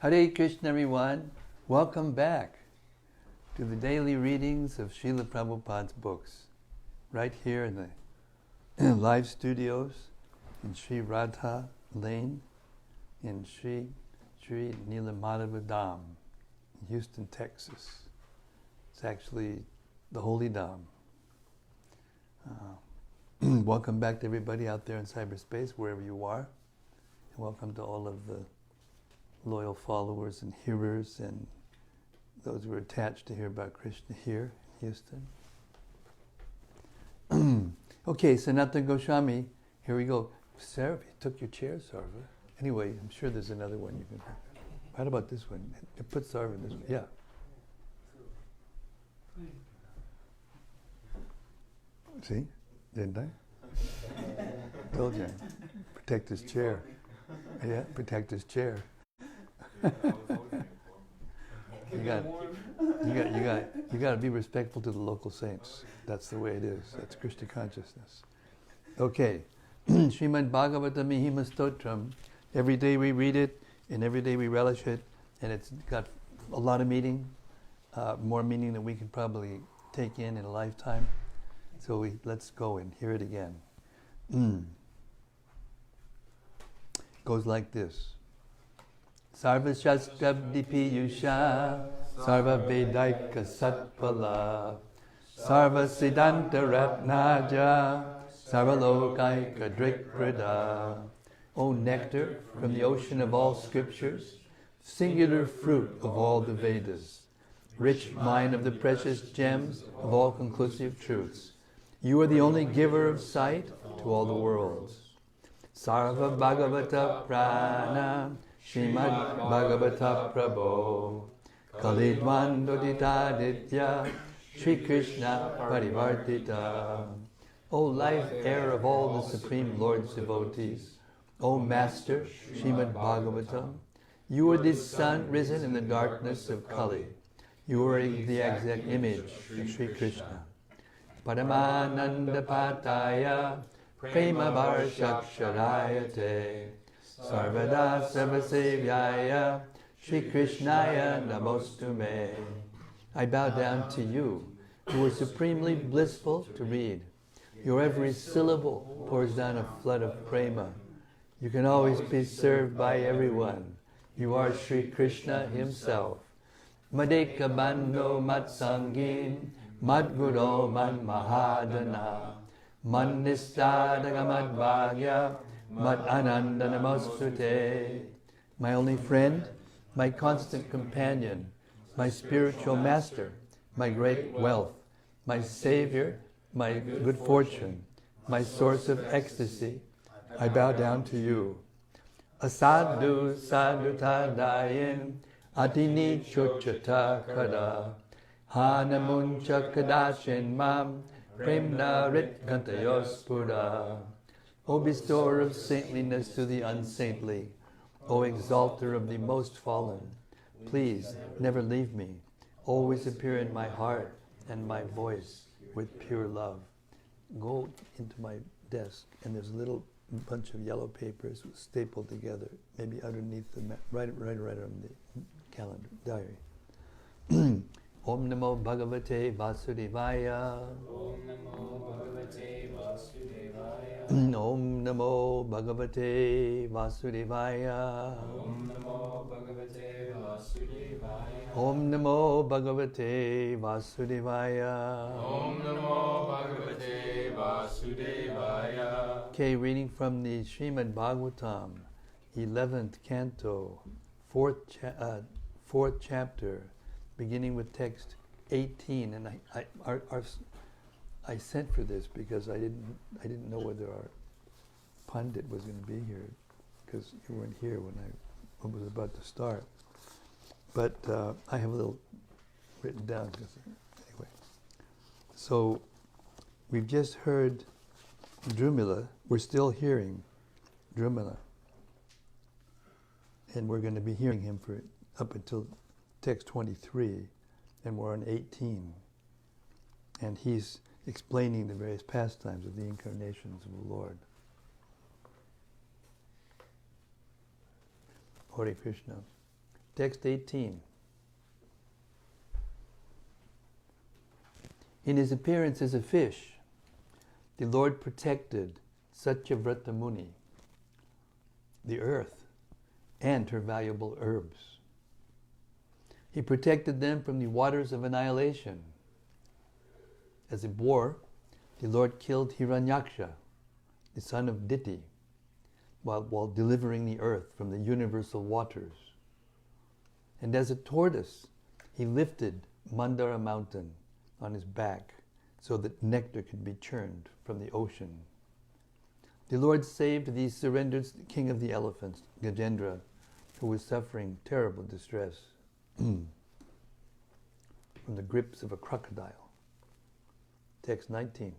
Hare Krishna, everyone. Welcome back to the daily readings of Srila Prabhupada's books, right here in the live studios in Sri Radha Lane in Sri Nilamadava Dham in Houston, Texas. It's actually the Holy Dham. Welcome back to everybody out there in cyberspace, wherever you are. And welcome to all of the loyal followers and hearers and those who are attached to hear about Krishna here in Houston. Okay, Sanatana Goswami, here we go. Sarah, you took your chair, Sarva. Anyway, I'm sure there's another one you can. How about this one? Put Sarva in this one. Yeah. See? Didn't I? Told you. Protect his chair. Yeah, protect his chair. You got to be respectful to the local saints. That's the way it is. That's Krishna consciousness. Okay. Srimad-Bhagavatam Mahima Stotram. Every day we read it, and every day we relish it, and it's got a lot of meaning, more meaning than we can probably take in a lifetime. So let's go and hear it again. Goes like this. Sarva Shastrabdi Piyusha, Sarva Vedaika Satpala, Sarva Siddhanta Ratnaja, Sarva Lokaika Drikprada. O nectar from the ocean of all scriptures, singular fruit of all the Vedas, rich mine of the precious gems of all conclusive truths. You are the only giver of sight to all the worlds. Sarva Bhagavata Prana, Srimad Bhagavata Prabho, Kalidwan Doditaditya, Sri Krishna Parivartita. O life air of all the Supreme Lord's devotees, O Master, Srimad Bhagavatam, you are the sun risen in the darkness of Kali. You are the exact image of Sri Krishna. Paramananda Pataya, Prema Varshaksharayate, Sarvada Sarvasevyaya, Sri Krishnaya Namostume. I bow down to you, who are supremely blissful to read. Your every syllable pours down a flood of prema. You can always be served by everyone. You are Sri Krishna himself. Madeka Bando Matsangin, Madguro Man Mahadana, Man Nistadagamad Bhagya, Mad Ananda Namostute. My only friend, my constant companion, my spiritual master, my great wealth, my savior, my good fortune, my source of ecstasy, I bow down to you. Asadu sadutadayin, adini chochata kada, hanamuncha kadashin mam, premna rit kantayospura. O bestower of saintliness to the unsaintly, O exalter of the most fallen, please never leave me. Always appear in my heart and my voice with pure love. Go into my desk, and there's a little bunch of yellow papers stapled together, maybe underneath the right on the calendar diary. Om Namo Bhagavate Vasudevaya. Om Namo Bhagavate Vasudevaya. Om Namo Bhagavate Vasudevaya. Om Namo Bhagavate Vasudevaya. Om Namo Bhagavate Vasudevaya. Om Namo Bhagavate Vasudevaya. Okay, reading from the Srimad-Bhagavatam, 11th canto, 4th chapter, beginning with text 18. And I sent for this because I didn't know whether our pundit was going to be here, because you weren't here when I was about to start. But I have a little written down. Anyway, so we've just heard Drumila. We're still hearing Drumila, and we're going to be hearing him for up until text 23, and we're on 18. And he's explaining the various pastimes of the incarnations of the Lord. Hare Krishna. Text 18. In his appearance as a fish, the Lord protected Satyavrata Muni, the earth, and her valuable herbs. He protected them from the waters of annihilation. As a boar, the Lord killed Hiranyaksha, the son of Diti, while delivering the earth from the universal waters. And as a tortoise, he lifted Mandara mountain on his back so that nectar could be churned from the ocean. The Lord saved the surrendered king of the elephants, Gajendra, who was suffering terrible distress from the grips of a crocodile. Text 19.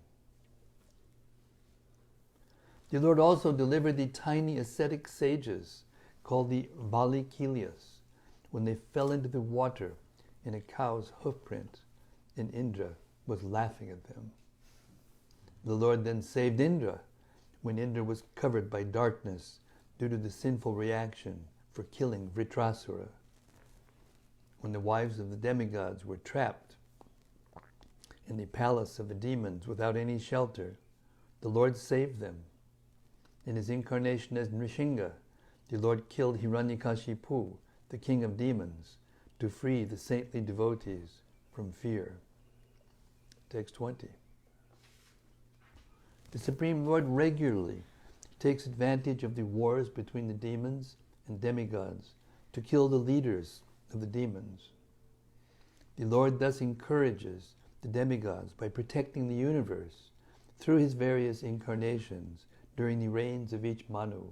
The Lord also delivered the tiny ascetic sages called the Valikilyas when they fell into the water in a cow's hoofprint, and Indra was laughing at them. The Lord then saved Indra when Indra was covered by darkness due to the sinful reaction for killing Vritrasura. When the wives of the demigods were trapped in the palace of the demons without any shelter, the Lord saved them. In his incarnation as Nrishinga, the Lord killed Hiranyakashipu, the king of demons, to free the saintly devotees from fear. Text 20. The Supreme Lord regularly takes advantage of the wars between the demons and demigods to kill the leaders of the demons. The Lord thus encourages the demigods by protecting the universe through his various incarnations during the reigns of each Manu.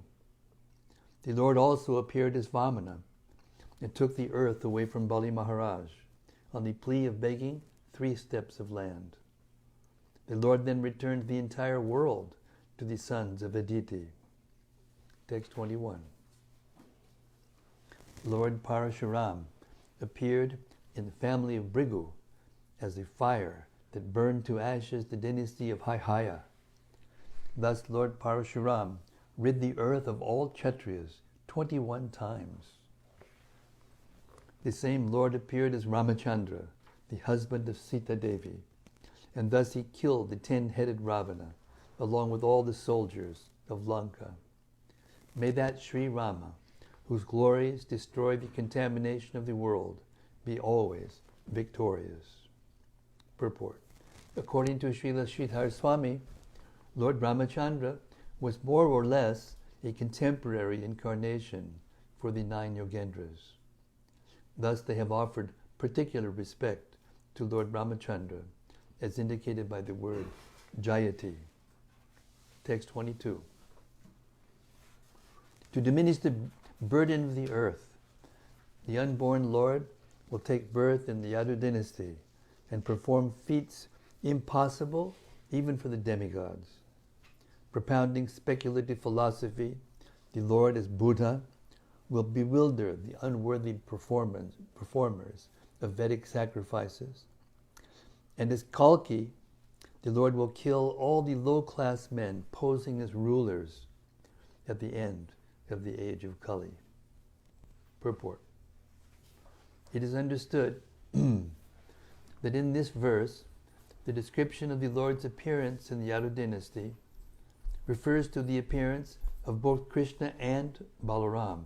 The Lord also appeared as Vamana and took the earth away from Bali Maharaj on the plea of begging 3 steps of land. The Lord then returned the entire world to the sons of Aditi. Text 21. Lord Parashuram appeared in the family of Brigu as a fire that burned to ashes the dynasty of Haihaya. Thus Lord Parashuram rid the earth of all Kshatriyas 21 times. The same Lord appeared as Ramachandra, the husband of Sita Devi, and thus he killed the 10-headed Ravana, along with all the soldiers of Lanka. May that Sri Rama, whose glories destroy the contamination of the world, be always victorious. Purport. According to Srila Sridhar Swami, Lord Ramachandra was more or less a contemporary incarnation for the 9 Yogendras. Thus they have offered particular respect to Lord Ramachandra, as indicated by the word Jayati. Text 22. To diminish the burden of the earth, the unborn Lord will take birth in the Yadu dynasty and perform feats impossible even for the demigods. Propounding speculative philosophy, the Lord as Buddha will bewilder the unworthy performers of Vedic sacrifices. And as Kalki, the Lord will kill all the low-class men posing as rulers at the end of the age of Kali. Purport. It is understood that in this verse, the description of the Lord's appearance in the Yadu dynasty refers to the appearance of both Krishna and Balaram,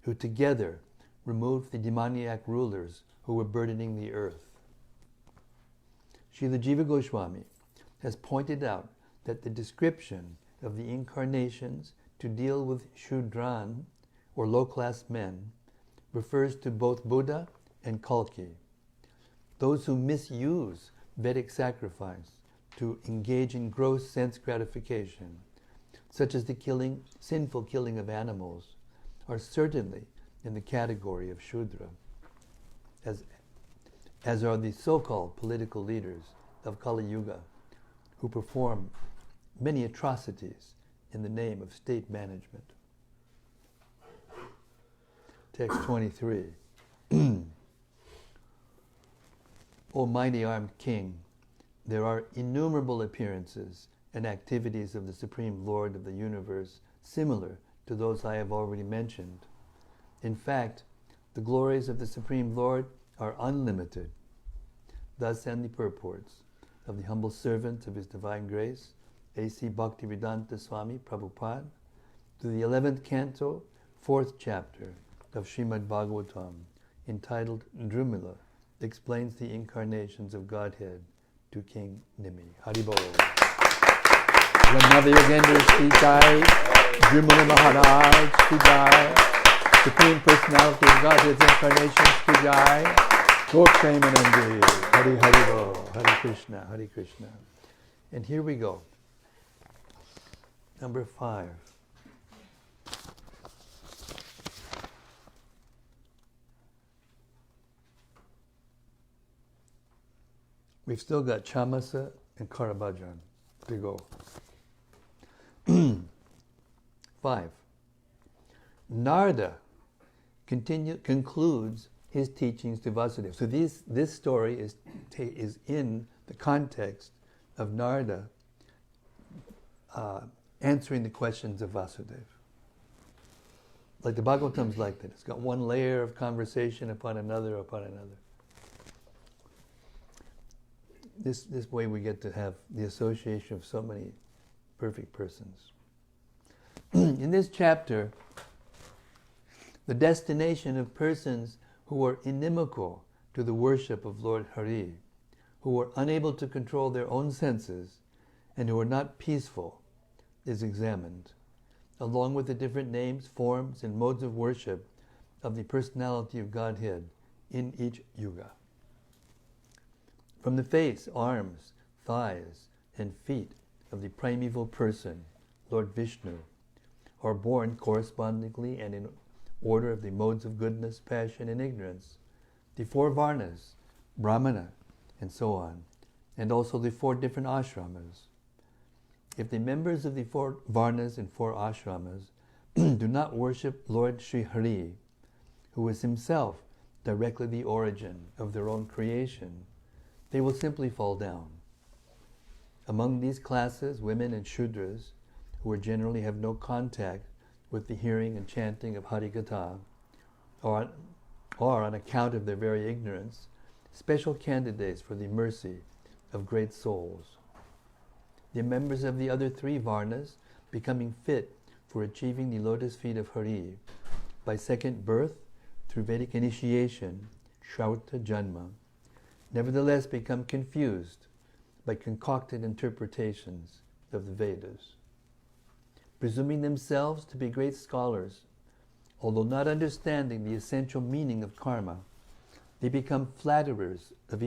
who together removed the demoniac rulers who were burdening the earth. Srila Jiva Goswami has pointed out that the description of the incarnations to deal with Shudran, or low-class men, refers to both Buddha and Kalki, those who misuse Vedic sacrifice to engage in gross sense gratification, such as the sinful killing of animals, are certainly in the category of Shudra, as are the so-called political leaders of Kali Yuga, who perform many atrocities in the name of state management. Text 23. O mighty armed king, there are innumerable appearances and activities of the Supreme Lord of the universe similar to those I have already mentioned. In fact, The glories of the Supreme Lord are unlimited. Thus end the purports of the humble servant of His Divine Grace, A.C. Bhaktivedanta Swami Prabhupada, to the 11th canto, 4th chapter of Srimad-Bhagavatam, entitled Drumila, explains the incarnations of Godhead to King Nimi. Haribol. Nava Yogendra Sri Jai, Drumila Maharaj Sri Jai, Supreme Personality of Godhead's incarnations Sri Jai, Gaur Premanandi, Hari Haribol, Hare Krishna, Hare Krishna. And here we go. Number 5. We've still got Chamasa and Karabhajan to go. 5. Narada concludes his teachings to Vasudeva. So this story is in the context of Narada answering the questions of Vasudeva. Like the Bhagavatam's like that. It's got one layer of conversation upon another upon another. This way we get to have the association of so many perfect persons. In this chapter, the destination of persons who are inimical to the worship of Lord Hari, who are unable to control their own senses, and who are not peaceful, is examined, along with the different names, forms, and modes of worship of the personality of Godhead in each yuga. From the face, arms, thighs, and feet of the primeval person, Lord Vishnu, are born correspondingly and in order of the modes of goodness, passion, and ignorance, the 4 Varnas, Brahmana, and so on, and also the 4 different ashramas. If the members of the 4 Varnas and 4 ashramas do not worship Lord Sri Hari, who is himself directly the origin of their own creation, they will simply fall down. Among these classes, women and Shudras, who generally have no contact with the hearing and chanting of Harikatha, are on account of their very ignorance, special candidates for the mercy of great souls. The members of the other 3 Varnas, becoming fit for achieving the lotus feet of Hari, by second birth through Vedic initiation, Shrauta Janma, nevertheless become confused by concocted interpretations of the Vedas. Presuming themselves to be great scholars, although not understanding the essential meaning of karma, they become flatterers of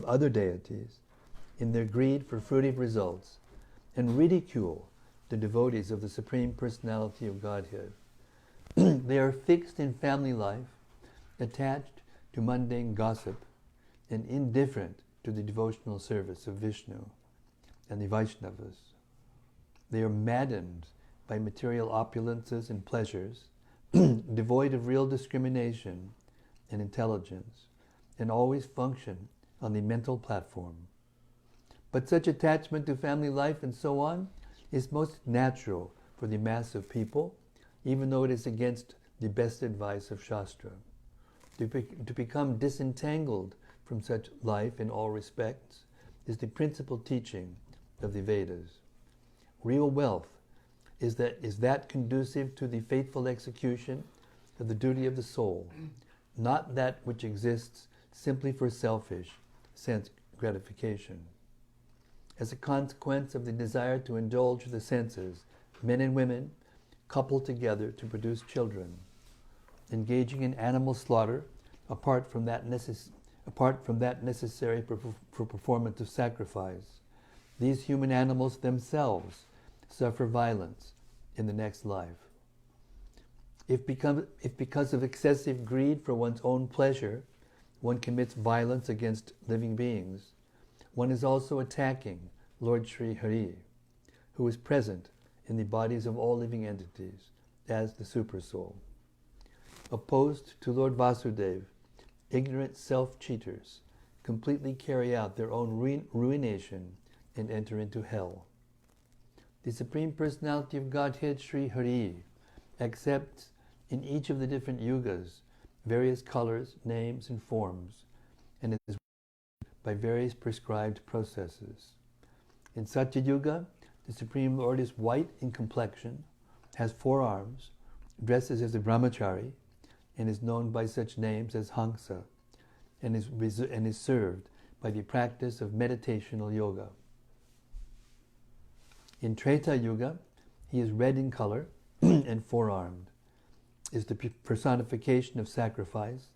other deities, in their greed for fruitive results, and ridicule the devotees of the Supreme Personality of Godhead. They are fixed in family life, attached to mundane gossip, and indifferent to the devotional service of Vishnu and the Vaishnavas. They are maddened by material opulences and pleasures, devoid of real discrimination and intelligence, and always function on the mental platform. But such attachment to family life and so on is most natural for the mass of people, even though it is against the best advice of Shastra. To become disentangled from such life in all respects is the principal teaching of the Vedas. Real wealth is that conducive to the faithful execution of the duty of the soul, not that which exists simply for selfish sense gratification. As a consequence of the desire to indulge the senses, men and women couple together to produce children, engaging in animal slaughter apart from that necessary for performance of sacrifice. These human animals themselves suffer violence in the next life. If because of excessive greed for one's own pleasure, one commits violence against living beings, one is also attacking Lord Sri Hari, who is present in the bodies of all living entities as the Supersoul. Opposed to Lord Vasudeva, ignorant self-cheaters completely carry out their own ruination and enter into hell. The Supreme Personality of Godhead, Sri Hari, accepts in each of the different yugas various colors, names, and forms, and is by various prescribed processes. In Satya Yuga, the Supreme Lord is white in complexion, has 4 arms, dresses as a brahmachari, and is known by such names as Hamsa, and is served by the practice of meditational yoga. In Treta Yuga, he is red in color and 4-armed, is the personification of sacrifice,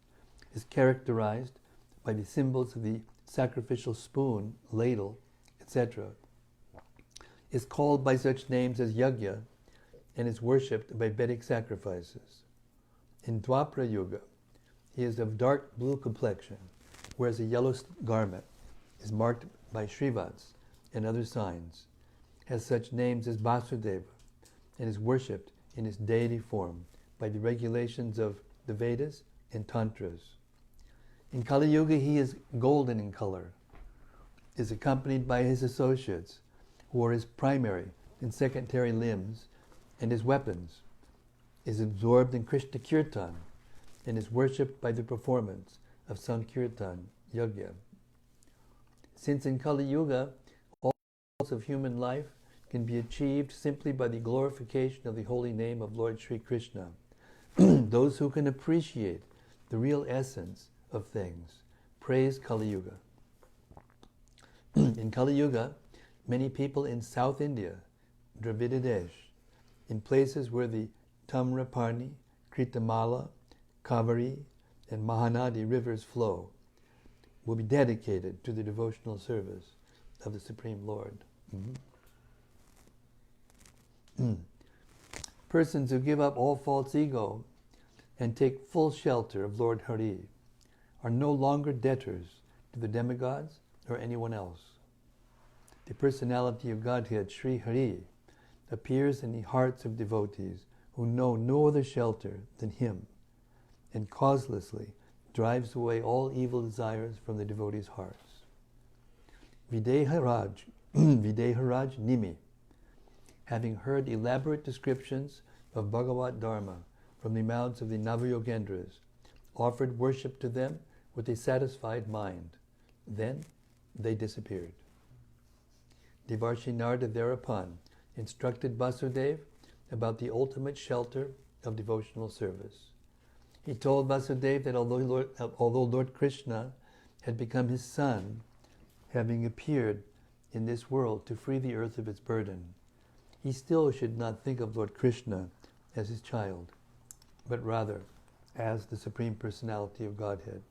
is characterized by the symbols of the sacrificial spoon, ladle, etc., is called by such names as Yajna, and is worshipped by Vedic sacrifices. In Dwapara Yuga, he is of dark blue complexion, wears a yellow garment, is marked by Shrivats and other signs, has such names as Vasudeva, and is worshipped in his deity form by the regulations of the Vedas and Tantras. In Kali Yuga, he is golden in color, is accompanied by his associates, who are his primary and secondary limbs and his weapons, is absorbed in Krishna Kirtan, and is worshipped by the performance of Sankirtan Yajna. Since in Kali Yuga, all of human life can be achieved simply by the glorification of the holy name of Lord Sri Krishna, those who can appreciate the real essence of things praise Kali Yuga. In Kali Yuga, many people in South India, Dravida Desh, in places where the Tamraparni, Kritamala, Kavari, and Mahanadi rivers flow, will be dedicated to the devotional service of the Supreme Lord. Persons who give up all false ego and take full shelter of Lord Hari are no longer debtors to the demigods or anyone else. The personality of Godhead, Sri Hari, appears in the hearts of devotees who know no other shelter than Him, and causelessly drives away all evil desires from the devotees' hearts. Videharaj Nimi, having heard elaborate descriptions of Bhagavad Dharma from the mouths of the Navayogendras, offered worship to them with a satisfied mind. Then they disappeared. Devarshi Narada thereupon instructed Vasudeva about the ultimate shelter of devotional service. He told Vasudeva that although Lord Krishna had become his son, having appeared in this world to free the earth of its burden, he still should not think of Lord Krishna as his child, but rather as the Supreme Personality of Godhead.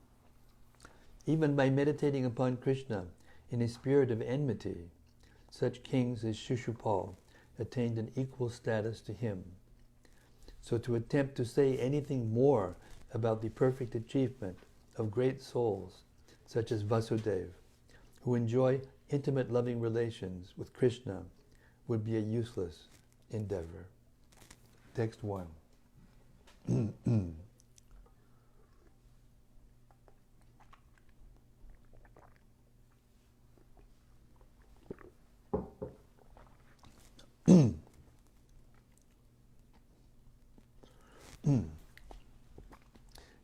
Even by meditating upon Krishna in a spirit of enmity, such kings as Shishupal attained an equal status to him. So to attempt to say anything more about the perfect achievement of great souls such as Vasudeva, who enjoy intimate loving relations with Krishna, would be a useless endeavor. Text 1.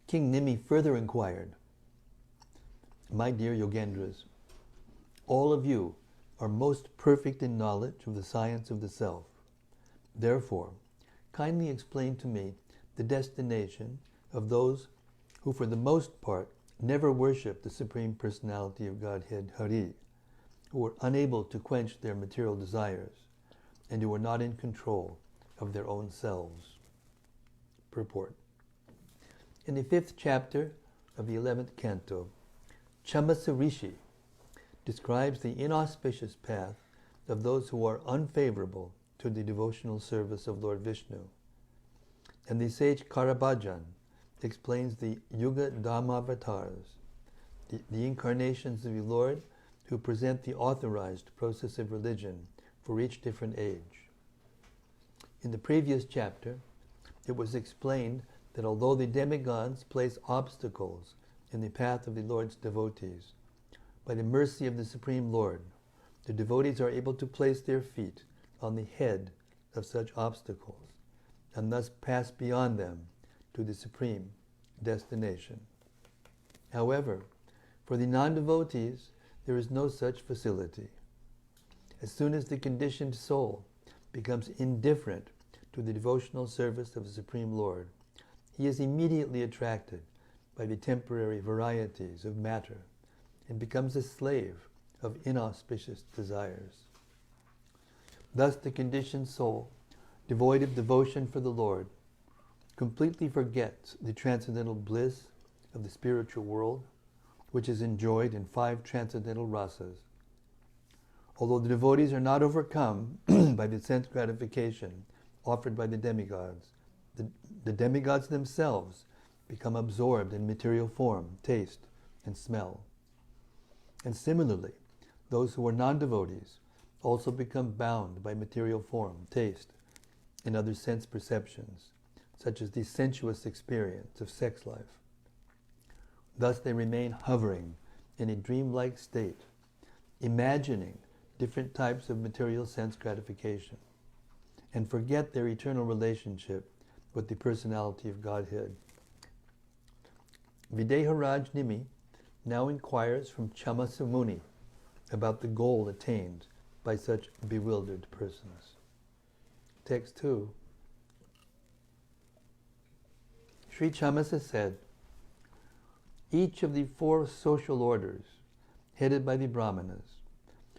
King Nimi further inquired, "My dear Yogendras, all of you are most perfect in knowledge of the science of the self. Therefore, kindly explain to me the destination of those who for the most part never worship the Supreme Personality of Godhead, Hari, who are unable to quench their material desires, and who are not in control of their own selves." Purport. In the 5th chapter of the 11th canto, Chamasa Rishi describes the inauspicious path of those who are unfavorable to the devotional service of Lord Vishnu. And the sage Karabhajan explains the Yuga Dhammavatars, the incarnations of the Lord who present the authorized process of religion for each different age. In the previous chapter, it was explained that although the demigods place obstacles in the path of the Lord's devotees, by the mercy of the Supreme Lord, the devotees are able to place their feet on the head of such obstacles and thus pass beyond them to the supreme destination. However, for the non-devotees, there is no such facility. As soon as the conditioned soul becomes indifferent to the devotional service of the Supreme Lord, he is immediately attracted by the temporary varieties of matter and becomes a slave of inauspicious desires. Thus the conditioned soul, devoid of devotion for the Lord, completely forgets the transcendental bliss of the spiritual world, which is enjoyed in 5 transcendental rasas. Although the devotees are not overcome by the sense gratification offered by the demigods, the demigods themselves become absorbed in material form, taste, and smell. And similarly, those who are non-devotees also become bound by material form, taste, and other sense perceptions, such as the sensuous experience of sex life. Thus they remain hovering in a dreamlike state, imagining different types of material sense gratification, and forget their eternal relationship with the personality of Godhead. Videharaj Nimi now inquires from Chamasa Muni about the goal attained by such bewildered persons. Text 2. Sri Chamasa said, each of the 4 social orders, headed by the Brahmanas,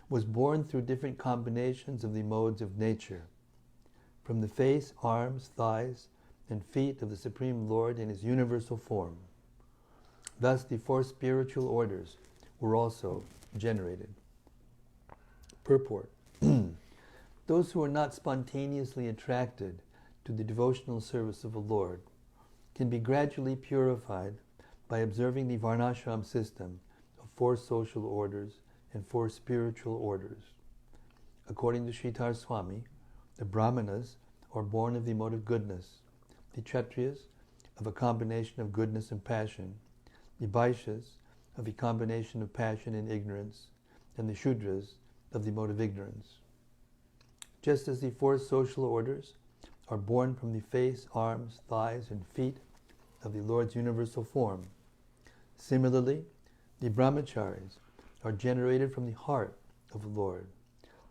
was born through different combinations of the modes of nature, from the face, arms, thighs, and feet of the Supreme Lord in his universal form. Thus the 4 spiritual orders were also generated. Purport. Those who are not spontaneously attracted to the devotional service of the Lord can be gradually purified by observing the Varnashram system of 4 social orders and 4 spiritual orders. According to Sridhar Swami, the Brahmanas are born of the mode of goodness, the Kshatriyas of a combination of goodness and passion, the Vaishyas of a combination of passion and ignorance, and the Shudras of the mode of ignorance. Just as the 4 social orders are born from the face, arms, thighs, and feet of the Lord's universal form, similarly, the Brahmacharis are generated from the heart of the Lord,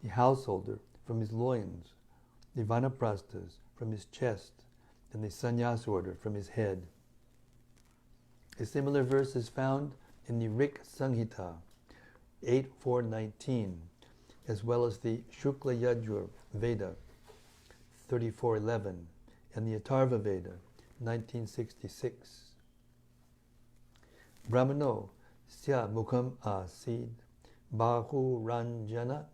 the householder from his loins, the Vanaprasthas from his chest, and the Sannyas order from his head. A similar verse is found in the Rik Samhita 8.4.19, as well as the Shukla Yajur Veda 34.11 and the Atharva Veda 1966. Brahmano sya mukham asid bahu ranjana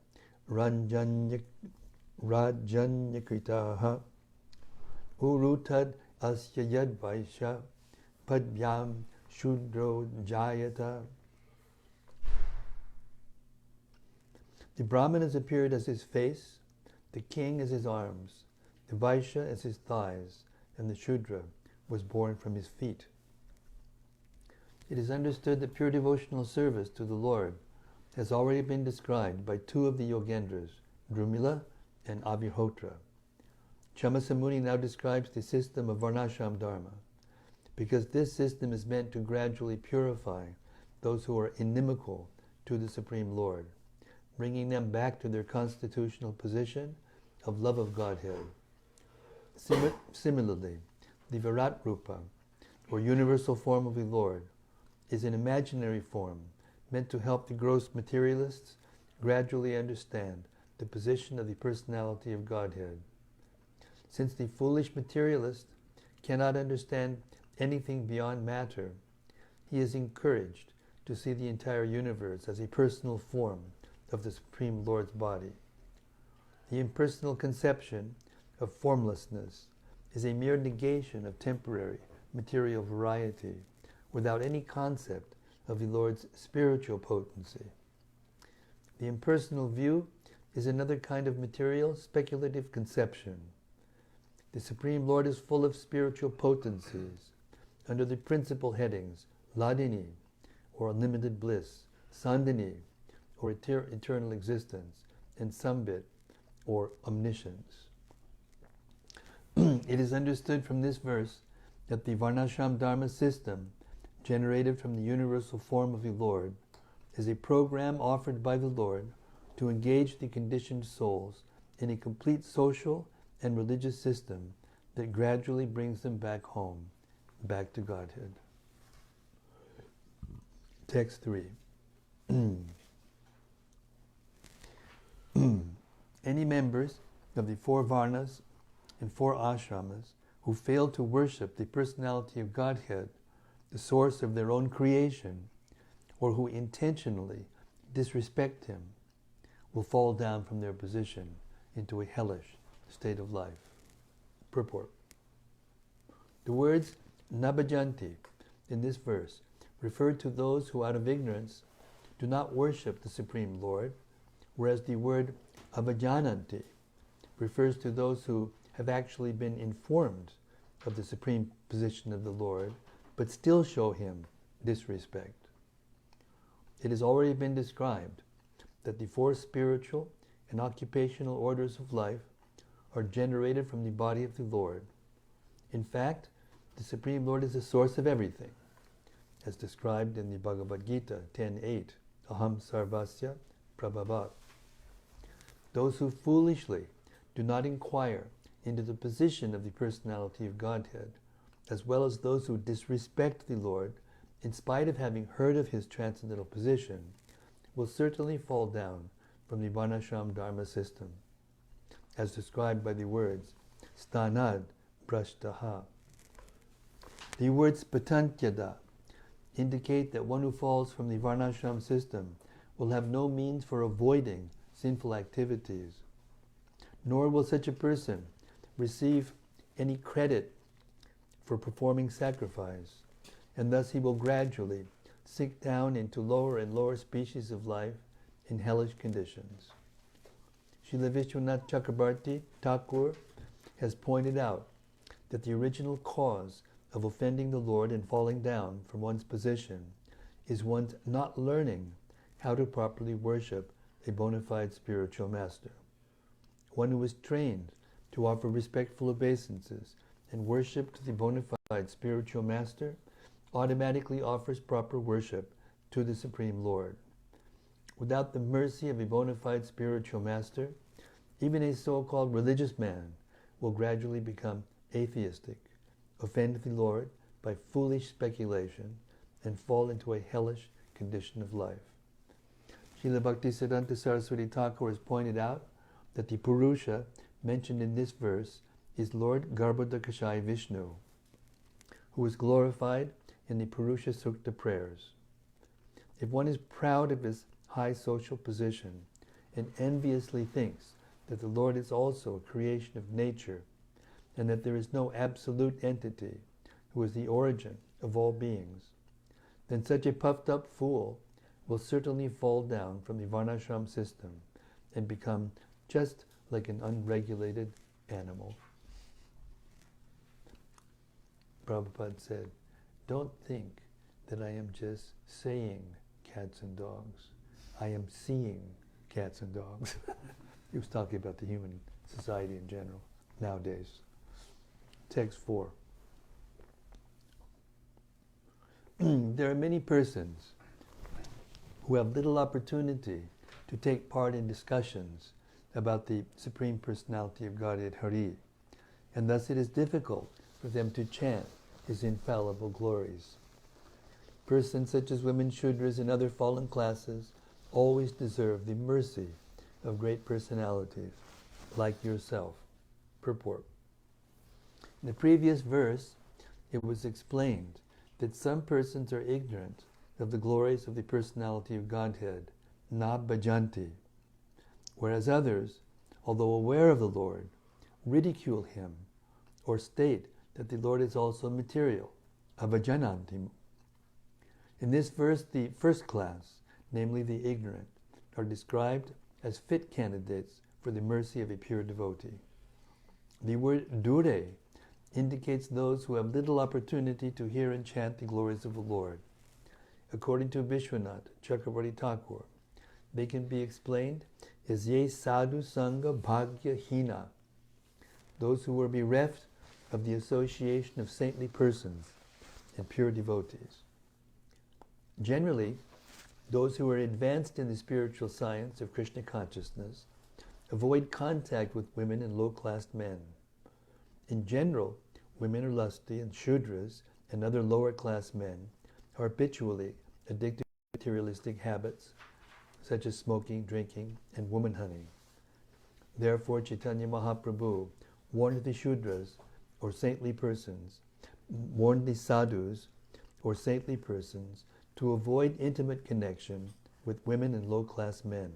ranjanyakritaha urutad asya yad vaishya padbyam shudro jayata. The Brahmanas appeared as his face, the king as his arms, the Vaishya as his thighs, and the Shudra was born from his feet. It is understood that pure devotional service to the Lord has already been described by 2 of the Yogendras, Drumila and Abhihotra. Chamasa Muni now describes the system of Varnashram Dharma, because this system is meant to gradually purify those who are inimical to the Supreme Lord, bringing them back to their constitutional position of love of Godhead. Similarly, the Virat Rupa, or universal form of the Lord, is an imaginary form meant to help the gross materialists gradually understand the position of the personality of Godhead. Since the foolish materialist cannot understand anything beyond matter, he is encouraged to see the entire universe as a personal form of the Supreme Lord's body. The impersonal conception of formlessness is a mere negation of temporary material variety without any concept of the Lord's spiritual potency. The impersonal view is another kind of material speculative conception. The Supreme Lord is full of spiritual potencies under the principal headings Ladini, or unlimited bliss, Sandini, or eternal existence, and Sambit, or omniscience. It is understood from this verse that the Varnashram Dharma system, generated from the universal form of the Lord, is a program offered by the Lord to engage the conditioned souls in a complete social and religious system that gradually brings them back home, back to Godhead. Text 3. Any members of the 4 Varnas and 4 ashramas who fail to worship the personality of Godhead, the source of their own creation, or who intentionally disrespect him, will fall down from their position into a hellish state of life. Purport. The words nabhajanti in this verse refer to those who out of ignorance do not worship the Supreme Lord, whereas the word abhajananti refers to those who have actually been informed of the supreme position of the Lord, but still show him disrespect. It has already been described that the 4 spiritual and occupational orders of life are generated from the body of the Lord. In fact, the Supreme Lord is the source of everything, as described in the Bhagavad Gita 10.8, Aham Sarvasya Prabhavat. Those who foolishly do not inquire into the position of the personality of Godhead, as well as those who disrespect the Lord, in spite of having heard of his transcendental position, will certainly fall down from the Varnashram Dharma system, as described by the words stanad brashtaha. The words patantyada indicate that one who falls from the Varnashram system will have no means for avoiding sinful activities, nor will such a person receive any credit for performing sacrifice, and thus he will gradually sink down into lower and lower species of life in hellish conditions. Srila Vishwanath Chakrabarti Thakur has pointed out that the original cause of offending the Lord and falling down from one's position is one's not learning how to properly worship a bona fide spiritual master. One who is trained to offer respectful obeisances and worship to the bona fide spiritual master automatically offers proper worship to the Supreme Lord. Without the mercy of a bona fide spiritual master, even a so-called religious man will gradually become atheistic, offend the Lord by foolish speculation, and fall into a hellish condition of life. Srila Bhaktisiddhanta Saraswati Thakur has pointed out that the Purusha mentioned in this verse is Lord Garbhodakashai Vishnu, who is glorified in the Purusha Sukta prayers. If one is proud of his high social position and enviously thinks that the Lord is also a creation of nature and that there is no absolute entity who is the origin of all beings, then such a puffed up fool will certainly fall down from the Varnashram system and become just like an unregulated animal. Prabhupada said, "Don't think that I am just saying cats and dogs. I am seeing cats and dogs." He was talking about the human society in general nowadays. Text 4. There are many persons who have little opportunity to take part in discussions about the Supreme Personality of Godhead Hari, and thus it is difficult for them to chant his infallible glories. Persons such as women Shudras and other fallen classes always deserve the mercy of great personalities like yourself. Purport. In the previous verse, it was explained that some persons are ignorant of the glories of the personality of Godhead, na bhajanti, whereas others, although aware of the Lord, ridicule him or state that the Lord is also material, abhajananti. In this verse, the first class, namely the ignorant, are described as fit candidates for the mercy of a pure devotee. The word dure indicates those who have little opportunity to hear and chant the glories of the Lord. According to Vishwanath Chakrabarti Thakur, they can be explained as ye sadhu sangha bhagya hina, those who were bereft of the association of saintly persons and pure devotees. Generally, those who are advanced in the spiritual science of Krishna consciousness avoid contact with women and low-class men. In general, women are lusty, and Shudras and other lower-class men are habitually addicted to materialistic habits such as smoking, drinking, and woman hunting. Therefore, Chaitanya Mahaprabhu warned the Shudras, or saintly persons, warned the Sadhus, or saintly persons, to avoid intimate connection with women and low-class men.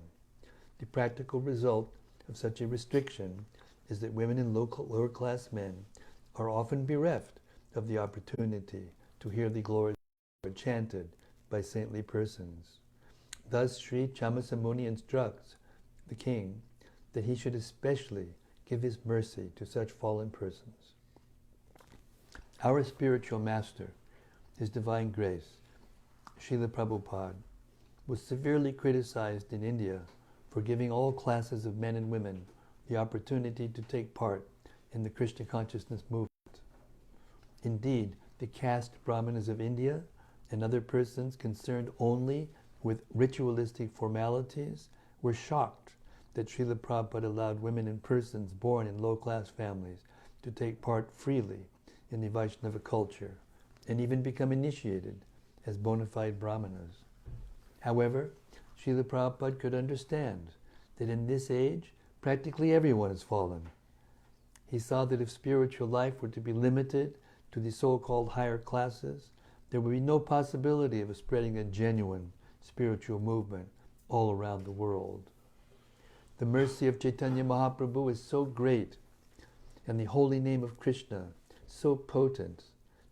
The practical result of such a restriction is that women and lower-class men are often bereft of the opportunity to hear the glories of God chanted by saintly persons. Thus, Sri Chamasamuni instructs the king that he should especially give his mercy to such fallen persons. Our spiritual master, His Divine Grace, Srila Prabhupada, was severely criticized in India for giving all classes of men and women the opportunity to take part in the Krishna consciousness movement. Indeed, the caste Brahmanas of India and other persons concerned only with ritualistic formalities were shocked that Srila Prabhupada allowed women and persons born in low-class families to take part freely in the Vaishnava culture and even become initiated as bona fide brahmanas. However, Srila Prabhupada could understand that in this age, practically everyone has fallen. He saw that if spiritual life were to be limited to the so-called higher classes, there would be no possibility of spreading a genuine spiritual movement all around the world. The mercy of Chaitanya Mahaprabhu is so great, and the holy name of Krishna so potent,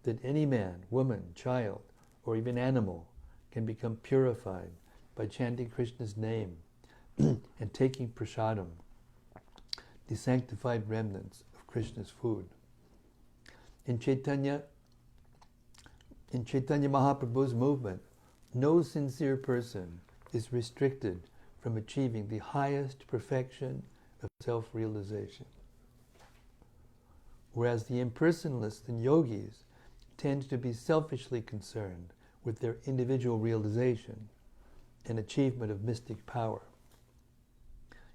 that any man, woman, child, or even animal can become purified by chanting Krishna's name and taking prasadam, the sanctified remnants of Krishna's food. In Chaitanya Mahaprabhu's movement, no sincere person is restricted from achieving the highest perfection of self-realization. Whereas the impersonalists and yogis tend to be selfishly concerned with their individual realization and achievement of mystic power.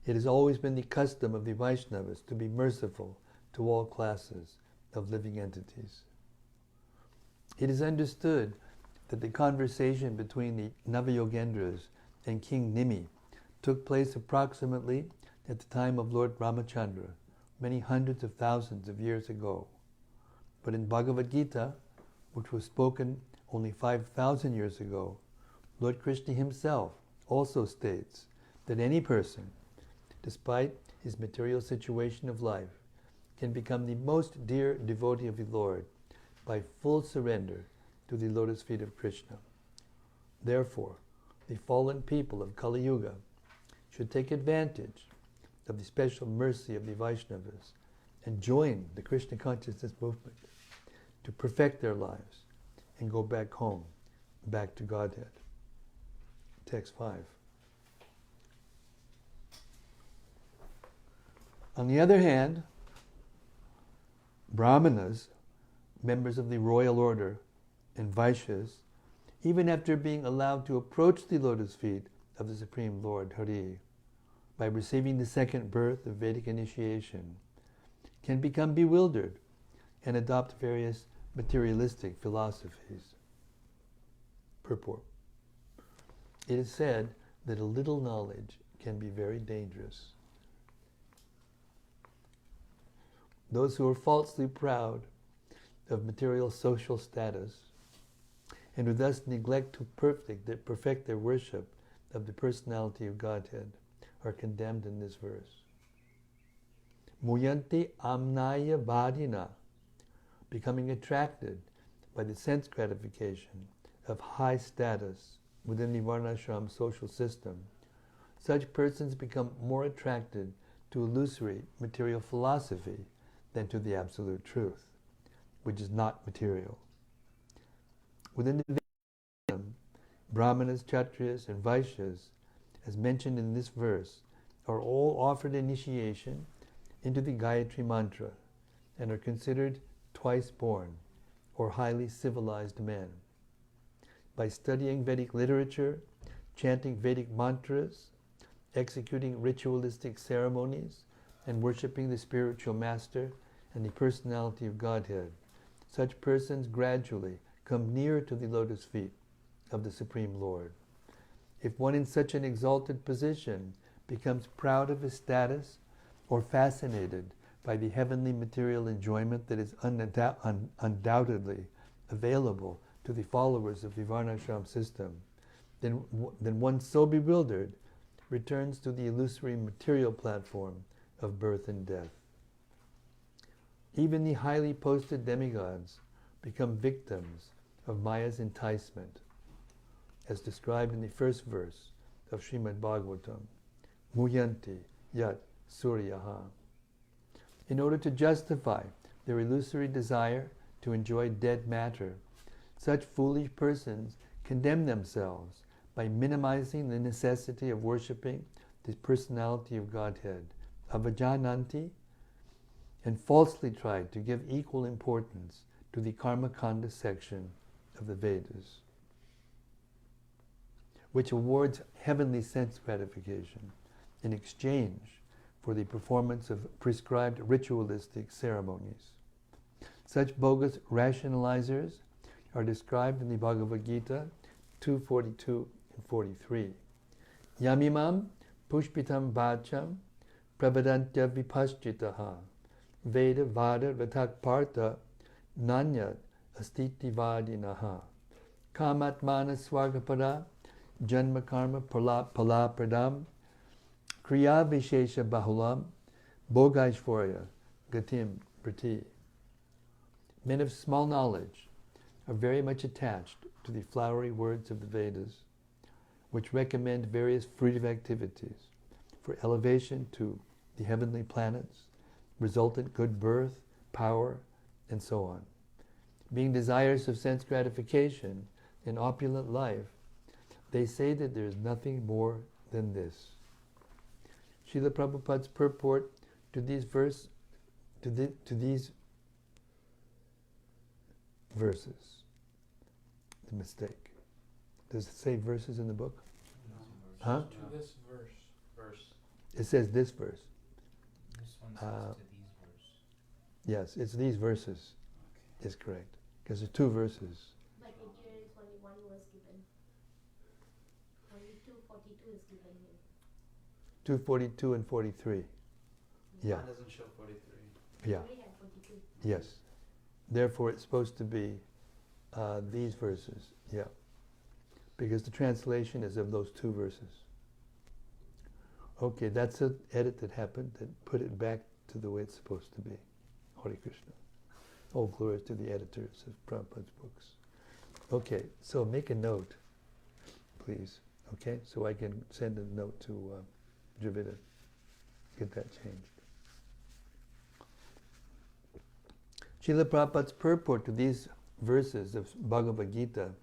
It has always been the custom of the Vaishnavas to be merciful to all classes of living entities. It is understood that the conversation between the Navayogendras and King Nimi took place approximately at the time of Lord Ramachandra, many hundreds of thousands of years ago. But in Bhagavad Gita, which was spoken only 5,000 years ago, Lord Krishna himself also states that any person, despite his material situation of life, can become the most dear devotee of the Lord by full surrender to the lotus feet of Krishna. Therefore, the fallen people of Kali Yuga should take advantage of the special mercy of the Vaishnavas and join the Krishna consciousness movement to perfect their lives and go back home, back to Godhead. Text 5. On the other hand, Brahmanas, members of the royal order, and Vaishyas, even after being allowed to approach the lotus feet of the Supreme Lord Hari by receiving the second birth of Vedic initiation, can become bewildered and adopt various materialistic philosophies. Purport. It is said that a little knowledge can be very dangerous. Those who are falsely proud of material social status and who thus neglect to perfect their worship of the personality of Godhead are condemned in this verse. Muyanti amnaya bhadina, becoming attracted by the sense gratification of high status within the varnashram social system, such persons become more attracted to illusory material philosophy than to the absolute truth, which is not material. Within the Vedam, Brahmanas, Kshatriyas, and Vaishyas, as mentioned in this verse, are all offered initiation into the Gayatri mantra, and are considered twice born or highly civilized men. By studying Vedic literature, chanting Vedic mantras, executing ritualistic ceremonies, and worshipping the spiritual master and the personality of Godhead, such persons gradually come near to the lotus feet of the Supreme Lord. If one in such an exalted position becomes proud of his status or fascinated by the heavenly material enjoyment that is undoubtedly available to the followers of the Varnashram system, then one so bewildered returns to the illusory material platform of birth and death. Even the highly posted demigods become victims of Maya's enticement, as described in the first verse of Srimad-Bhagavatam, Muhyanti Yat Suryaha. In order to justify their illusory desire to enjoy dead matter, such foolish persons condemn themselves by minimizing the necessity of worshipping the personality of Godhead, avajananti, and falsely try to give equal importance to the Karmakanda section of the Vedas, which awards heavenly sense gratification in exchange for the performance of prescribed ritualistic ceremonies. Such bogus rationalizers are described in the Bhagavad Gita 2:42 and 43. Yamimam pushpitam bhacham prabhadantya vipaschitaha veda vada ratakparta nanyat astitivadinaha kamatmana swargapada janma karma palapradam kriya vishesha bahulam bhogaishvarya gatim prati. Men of small knowledge are very much attached to the flowery words of the Vedas, which recommend various fruitive activities for elevation to the heavenly planets, resultant good birth, power, and so on. Being desirous of sense gratification and opulent life, they say that there is nothing more than this. Srila Prabhupada's purport to these verses. The mistake. Does it say verses in the book? No. Huh? To this verse. It says this verse. This one says to these verse. Yes, it's these verses. Okay. Is correct. Because there's two verses. But here is only one was given. Only 242 is given here. 242 and 43. Yeah. Mine doesn't show 43. Yeah. We only have 42. Yes. Therefore, it's supposed to be these verses. Yeah. Because the translation is of those two verses. Okay, that's an edit that happened that put it back to the way it's supposed to be. Hare Krishna. All glories to the editors of Prabhupada's books. Okay, so make a note, please. Okay, so I can send a note to Drumila. Get that changed. Srila Prabhupada's purport to these verses of Bhagavad Gita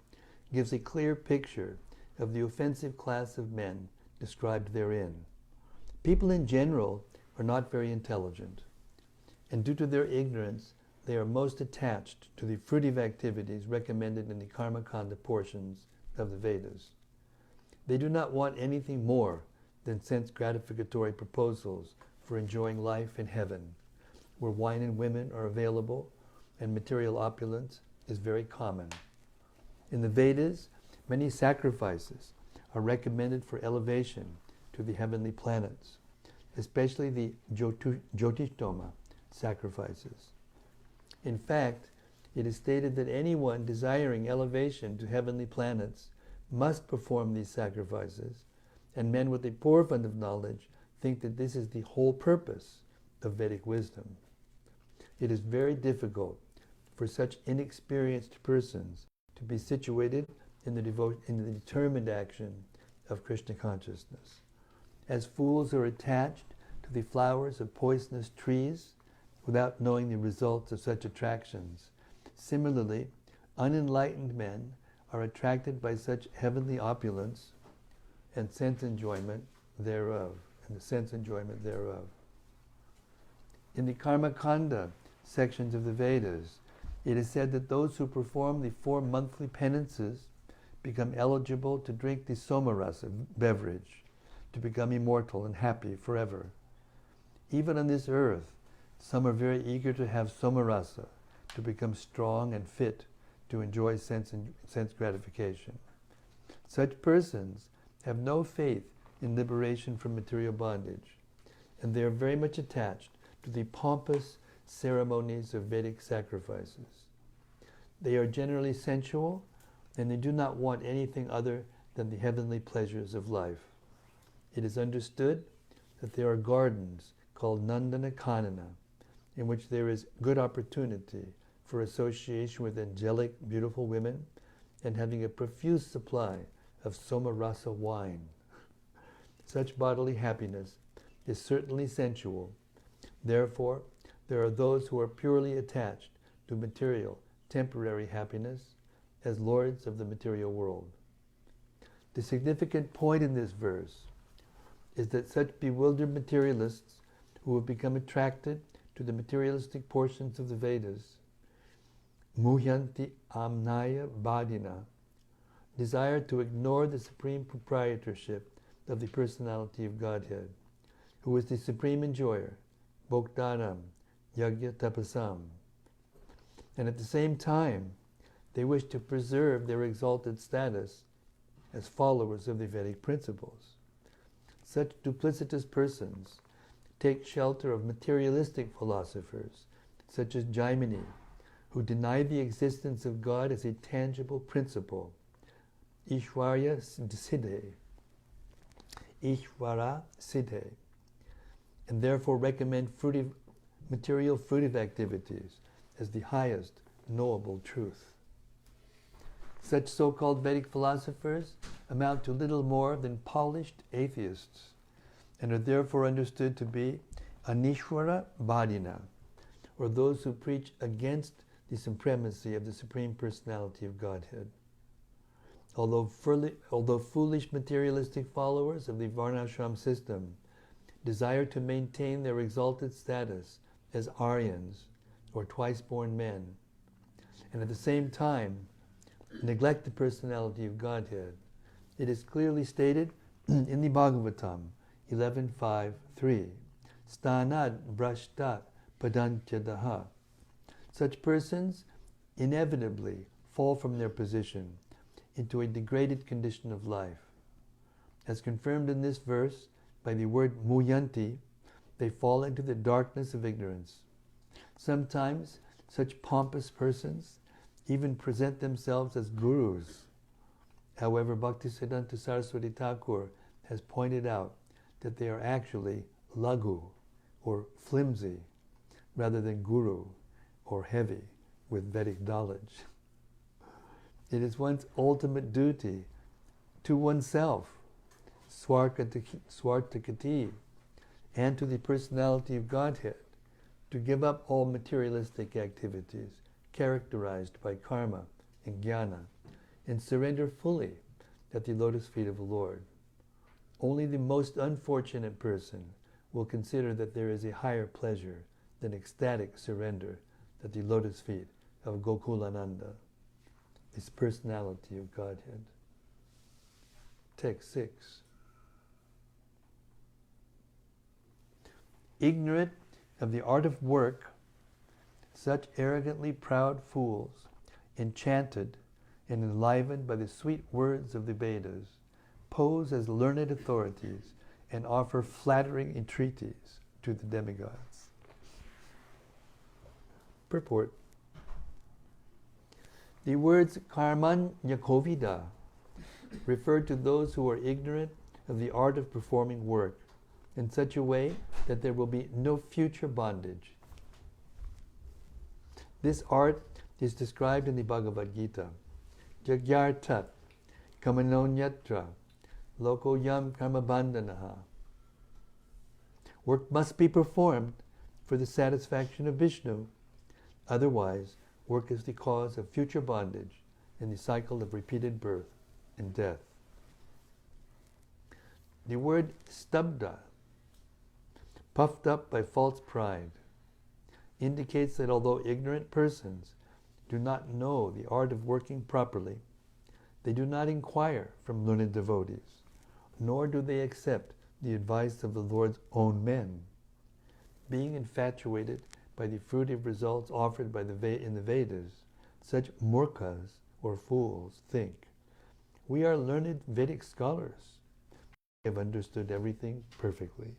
gives a clear picture of the offensive class of men described therein. People in general are not very intelligent, and due to their ignorance, they are most attached to the fruitive activities recommended in the Karmakanda portions of the Vedas. They do not want anything more than sense gratificatory proposals for enjoying life in heaven, where wine and women are available and material opulence is very common. In the Vedas, many sacrifices are recommended for elevation to the heavenly planets, especially the Jyotishtoma sacrifices. In fact, it is stated that anyone desiring elevation to heavenly planets must perform these sacrifices, and men with a poor fund of knowledge think that this is the whole purpose of Vedic wisdom. It is very difficult for such inexperienced persons to be situated in the determined action of Krishna consciousness. As fools are attached to the flowers of poisonous trees without knowing the results of such attractions, similarly, unenlightened men are attracted by such heavenly opulence and sense enjoyment thereof, In the Karmakanda sections of the Vedas, it is said that those who perform the 4 monthly penances become eligible to drink the somarasa beverage, to become immortal and happy forever. Even on this earth, some are very eager to have somarasa, to become strong and fit to enjoy sense gratification. Such persons have no faith in liberation from material bondage, and they are very much attached to the pompous ceremonies of Vedic sacrifices. They are generally sensual, and they do not want anything other than the heavenly pleasures of life. It is understood that there are gardens called Nandana Kanana, in which there is good opportunity for association with angelic, beautiful women, and having a profuse supply of somarasa wine. Such bodily happiness is certainly sensual. Therefore, there are those who are purely attached to material, temporary happiness as lords of the material world. The significant point in this verse is that such bewildered materialists who have become attracted to the materialistic portions of the Vedas, muhyanti amnaya badina, desire to ignore the supreme proprietorship of the personality of Godhead, who is the supreme enjoyer, bhoktaram, yagya tapasam. And at the same time, they wish to preserve their exalted status as followers of the Vedic principles. Such duplicitous persons take shelter of materialistic philosophers, such as Jaimini, who deny the existence of God as a tangible principle, Ishwarya Siddhe, Ishvara Siddhe, and therefore recommend material fruitive activities as the highest knowable truth. Such so-called Vedic philosophers amount to little more than polished atheists, and are therefore understood to be Anishwara Badina, or those who preach against the supremacy of the Supreme Personality of Godhead. Although foolish materialistic followers of the Varnashram system desire to maintain their exalted status as Aryans, or twice-born men, and at the same time neglect the personality of Godhead, it is clearly stated in the Bhagavatam 11.5.3, Stanad Brashta Padantyadaha. Such persons inevitably fall from their position into a degraded condition of life. As confirmed in this verse by the word muyanti, they fall into the darkness of ignorance. Sometimes such pompous persons even present themselves as gurus. However, Bhaktisiddhanta Saraswati Thakur has pointed out that they are actually lagu, or flimsy, rather than guru, or heavy, with Vedic knowledge. It is one's ultimate duty to oneself, swartakati, and to the personality of Godhead, to give up all materialistic activities characterized by karma and jnana, and surrender fully at the lotus feet of the Lord. Only the most unfortunate person will consider that there is a higher pleasure than ecstatic surrender at the lotus feet of Gokulananda, this personality of Godhead. Text 6. Ignorant of the art of work, such arrogantly proud fools, enchanted and enlivened by the sweet words of the Vedas, pose as learned authorities and offer flattering entreaties to the demigods. Purport. The words karmanyakovida refer to those who are ignorant of the art of performing work in such a way that there will be no future bondage. This art is described in the Bhagavad Gita. Jagyartat kamanonyatra lokoyam karmabandhanaha. Work must be performed for the satisfaction of Vishnu. Otherwise, work is the cause of future bondage in the cycle of repeated birth and death. The word stabda, puffed up by false pride, indicates that although ignorant persons do not know the art of working properly, they do not inquire from learned devotees, nor do they accept the advice of the Lord's own men. Being infatuated by the fruitive results offered by in the Vedas, such murkhas or fools think, we are learned Vedic scholars. We have understood everything perfectly.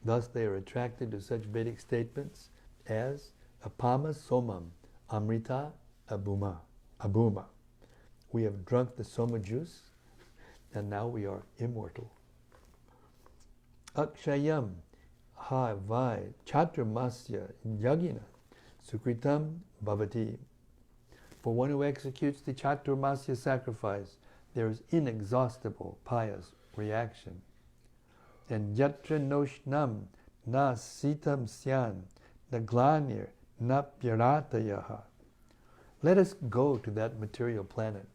Thus they are attracted to such Vedic statements as apama somam, amrita abhuma. We have drunk the soma juice, and now we are immortal. Akshayam ha vai chaturmasya yagina sukritam bhavati. For one who executes the chaturmasya sacrifice, there is inexhaustible pious reaction. And yatra noshnam na sitam syan na glanir na pyaratayaha. Let us go to that material planet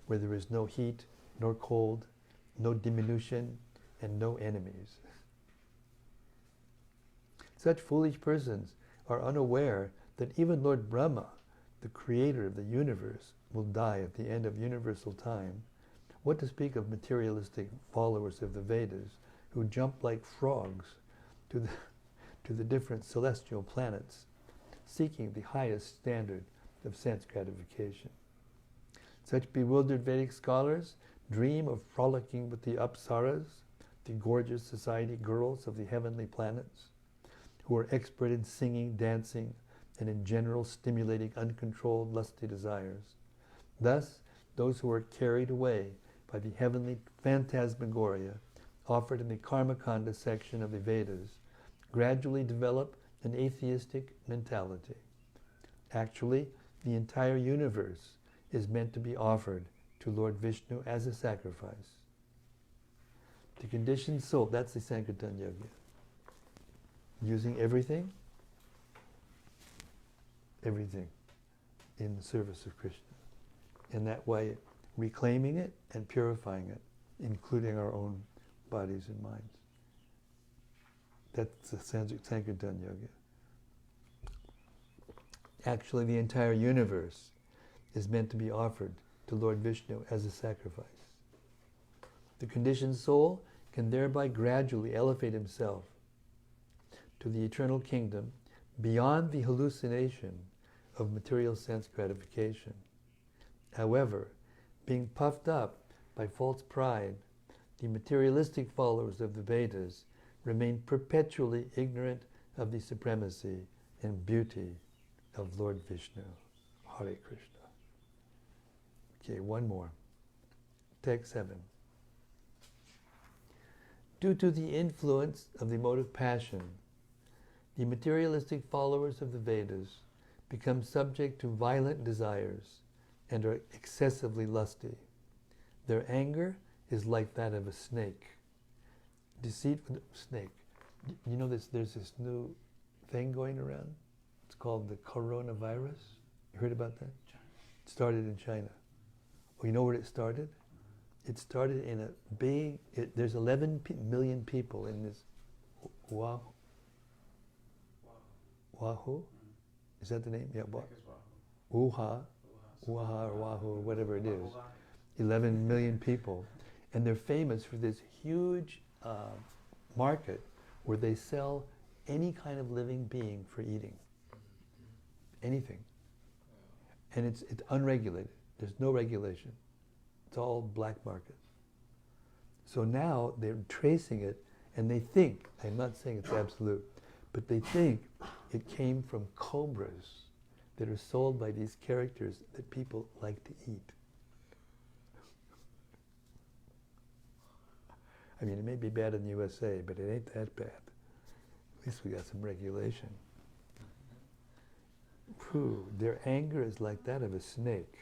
where there is no heat, nor cold, no diminution, and no enemies. Such foolish persons are unaware that even Lord Brahma, the creator of the universe, will die at the end of universal time. What to speak of materialistic followers of the Vedas who jump like frogs to the different celestial planets, seeking the highest standard of sense gratification. Such bewildered Vedic scholars dream of frolicking with the Apsaras, the gorgeous society girls of the heavenly planets, who are expert in singing, dancing, and in general stimulating uncontrolled lusty desires. Thus, those who are carried away by the heavenly phantasmagoria offered in the Karmakanda section of the Vedas gradually develop an atheistic mentality. Actually, the entire universe is meant to be offered to Lord Vishnu as a sacrifice. The conditioned soul, that's the Sankirtan Yoga. Using everything in the service of Krishna. In that way, reclaiming it and purifying it, including our own bodies and minds. That's the Sankirtan Yoga. Actually, the entire universe is meant to be offered to Lord Vishnu as a sacrifice. The conditioned soul can thereby gradually elevate himself to the eternal kingdom beyond the hallucination of material sense gratification. However, being puffed up by false pride, the materialistic followers of the Vedas remain perpetually ignorant of the supremacy and beauty of Lord Vishnu. Hare Krishna. Okay, one more. Text 7. Due to the influence of the motive passion, the materialistic followers of the Vedas become subject to violent desires and are excessively lusty. Their anger is like that of a snake. Deceitful snake. You know there's this new thing going around? It's called the coronavirus. You heard about that? China. It started in China. Oh, you know where it started? It started in a big, there's 11 million people in this Wahoo. Is that the name? Yeah, Wuha or Wahoo or whatever it is. 11 million people. And they're famous for this huge market where they sell any kind of living being for eating. Anything. And it's unregulated. There's no regulation. It's all black market. So now they're tracing it and they think, I'm not saying it's absolute, but they think it came from cobras that are sold by these characters that people like to eat. I mean, it may be bad in the USA, but it ain't that bad. At least we got some regulation. Phew, their anger is like that of a snake.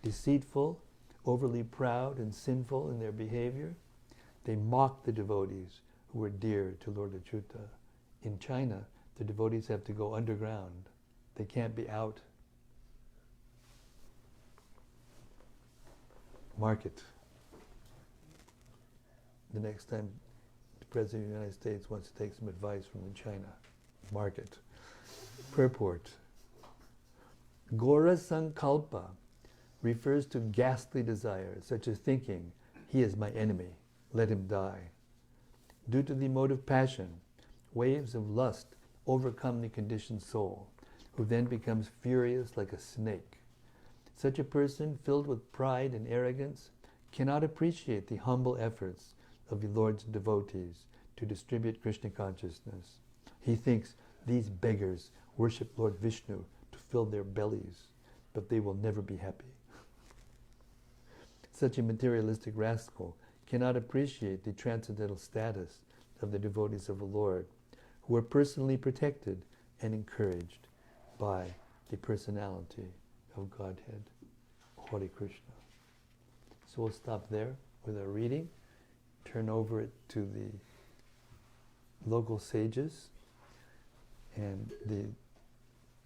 Deceitful, overly proud and sinful in their behavior, they mock the devotees who are dear to Lord Achyuta. In China, the devotees have to go underground. They can't be out. Market. The next time the President of the United States wants to take some advice from China, market. Purport. Gora Sankalpa refers to ghastly desires, such as thinking, he is my enemy, let him die. Due to the emotive passion, waves of lust overcome the conditioned soul, who then becomes furious like a snake. Such a person, filled with pride and arrogance, cannot appreciate the humble efforts of the Lord's devotees to distribute Krishna consciousness. He thinks these beggars worship Lord Vishnu to fill their bellies, but they will never be happy. Such a materialistic rascal cannot appreciate the transcendental status of the devotees of the Lord, who are personally protected and encouraged by the personality of Godhead. Hare Krishna. So we'll stop there with our reading, turn over it to the local sages and the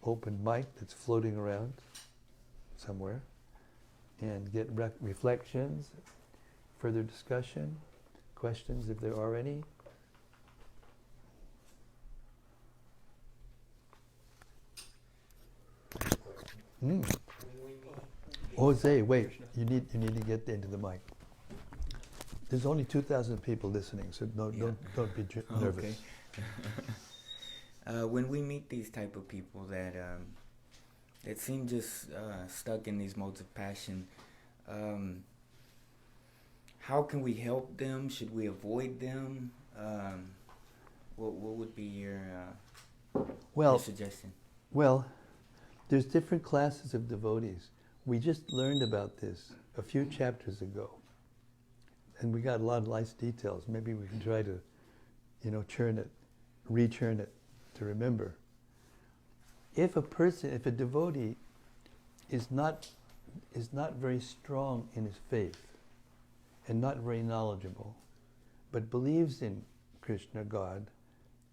open mic that's floating around somewhere, and get reflections, further discussion, questions if there are any. Jose, wait, you need to get into the mic. There's only 2,000 people listening, so don't be nervous. Okay. When we meet these type of people that seem just stuck in these modes of passion, how can we help them? Should we avoid them? What would be your suggestion? Well, there's different classes of devotees. We just learned about this a few chapters ago, and we got a lot of nice details. Maybe we can try to, rechurn it to remember. If a devotee is not very strong in his faith and not very knowledgeable, but believes in Krishna, God,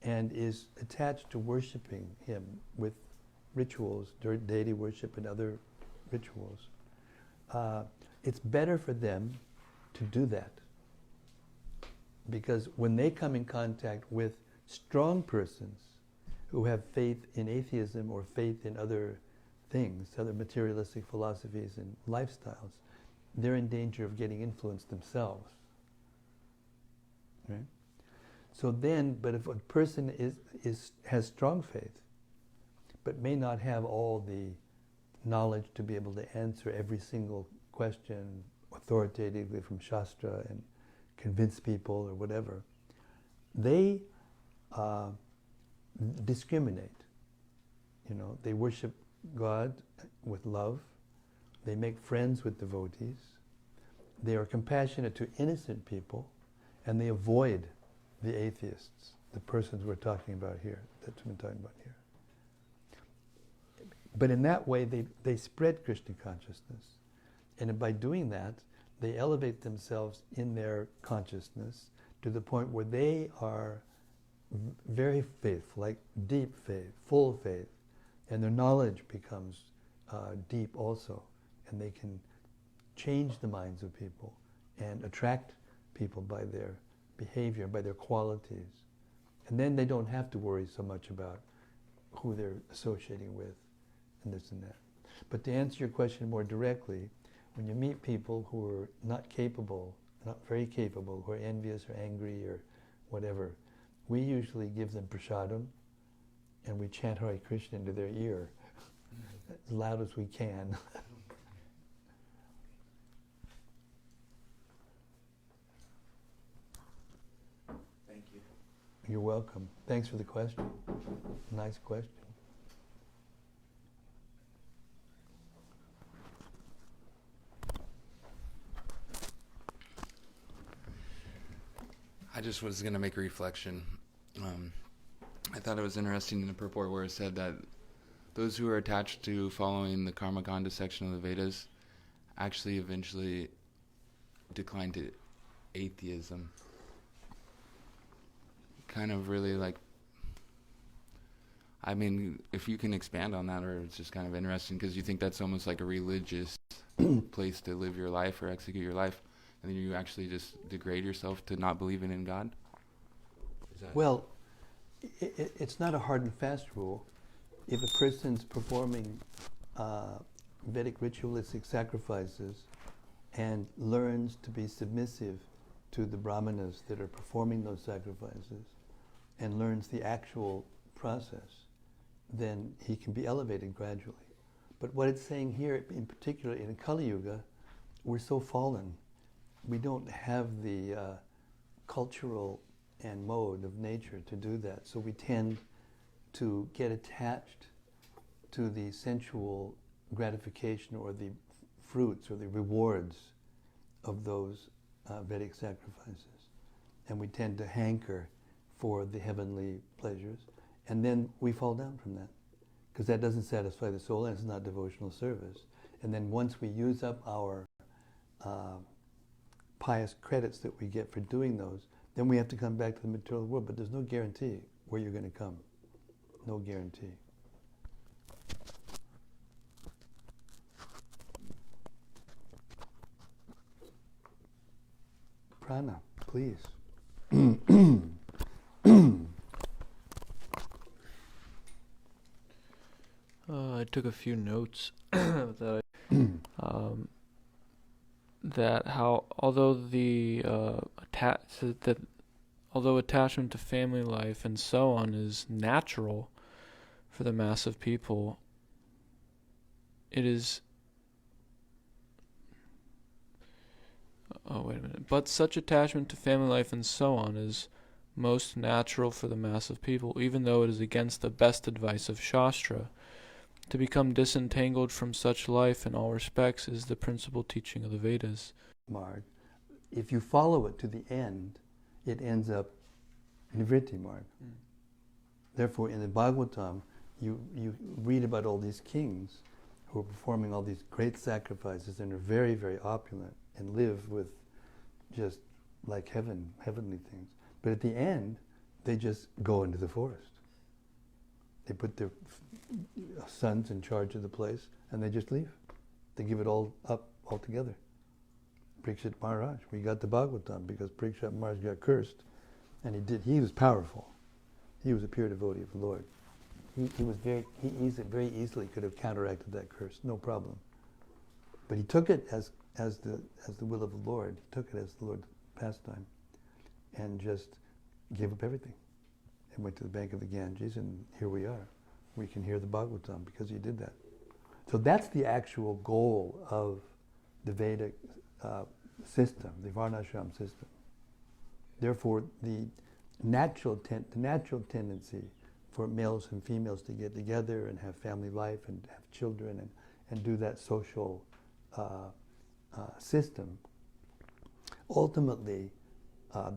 and is attached to worshiping him with rituals, deity worship and other rituals, it's better for them to do that. Because when they come in contact with strong persons who have faith in atheism or faith in other things, other materialistic philosophies and lifestyles, they're in danger of getting influenced themselves. Right? So then, but if a person has strong faith, but may not have all the knowledge to be able to answer every single question authoritatively from Shastra and convince people or whatever, they discriminate. They worship God with love. They make friends with devotees. They are compassionate to innocent people, and they avoid the atheists, the persons we're talking about here, that's what we're talking about here. But in that way, they spread Krishna consciousness. And by doing that, they elevate themselves in their consciousness to the point where they are very faithful, like deep faith, full faith. And their knowledge becomes deep also. And they can change the minds of people and attract people by their behavior, by their qualities. And then they don't have to worry so much about who they're associating with and this and that. But to answer your question more directly, when you meet people who are not capable, not very capable, who are envious or angry or whatever, we usually give them prasadam and we chant Hare Krishna into their ear as loud as we can. Thank you. You're welcome. Thanks for the question. Nice question. I just was going to make a reflection. I thought it was interesting in the purport where it said that those who are attached to following the Karma Kanda section of the Vedas actually eventually decline to atheism. Kind of really if you can expand on that, or it's just kind of interesting because you think that's almost like a religious place to live your life or execute your life. And then you actually just degrade yourself to not believing in God? Well, it's not a hard and fast rule. If a person's performing Vedic ritualistic sacrifices and learns to be submissive to the brahmanas that are performing those sacrifices and learns the actual process, then he can be elevated gradually. But what it's saying here, in particular in Kali Yuga, we're so fallen. We don't have the cultural and mode of nature to do that. So we tend to get attached to the sensual gratification or the fruits or the rewards of those Vedic sacrifices. And we tend to hanker for the heavenly pleasures. And then we fall down from that, because that doesn't satisfy the soul and it's not devotional service. And then once we use up our pious credits that we get for doing those, then we have to come back to the material world. But there's no guarantee where you're going to come. No guarantee. Prana, please. I took a few notes that how although attachment to family life and so on is natural for the mass of people, it is. Oh, wait a minute. But such attachment to family life and so on is most natural for the mass of people, even though it is against the best advice of Shastra. To become disentangled from such life in all respects is the principal teaching of the Vedas. Marg, if you follow it to the end, it ends up nivritti marg. Therefore, in the Bhagavatam, you read about all these kings who are performing all these great sacrifices and are very, very opulent and live with just like heavenly things. But at the end, they just go into the forest. They put their sons in charge of the place and they just leave. They give it all up altogether. Parikshit Maharaj, we got the Bhagavatam because Parikshit Maharaj got cursed, and he was powerful. He was a pure devotee of the Lord. He very easily could have counteracted that curse, no problem. But he took it as the will of the Lord. He took it as the Lord's pastime, and just gave up everything, and went to the bank of the Ganges, and here we are. We can hear the Bhagavatam because he did that. So that's the actual goal of the Vedic system, the Varnashram system. Therefore, the natural tendency for males and females to get together and have family life and have children and do that social system, ultimately,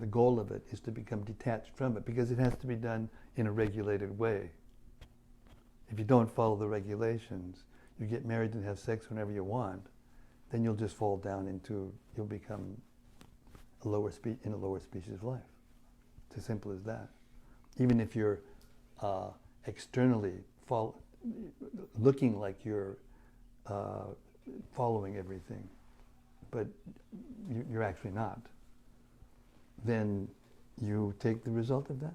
the goal of it is to become detached from it, because it has to be done in a regulated way. If you don't follow the regulations, you get married and have sex whenever you want, then you'll just fall down you'll become in a lower species of life. It's as simple as that. Even if you're externally looking like you're following everything, but you're actually not, then you take the result of that.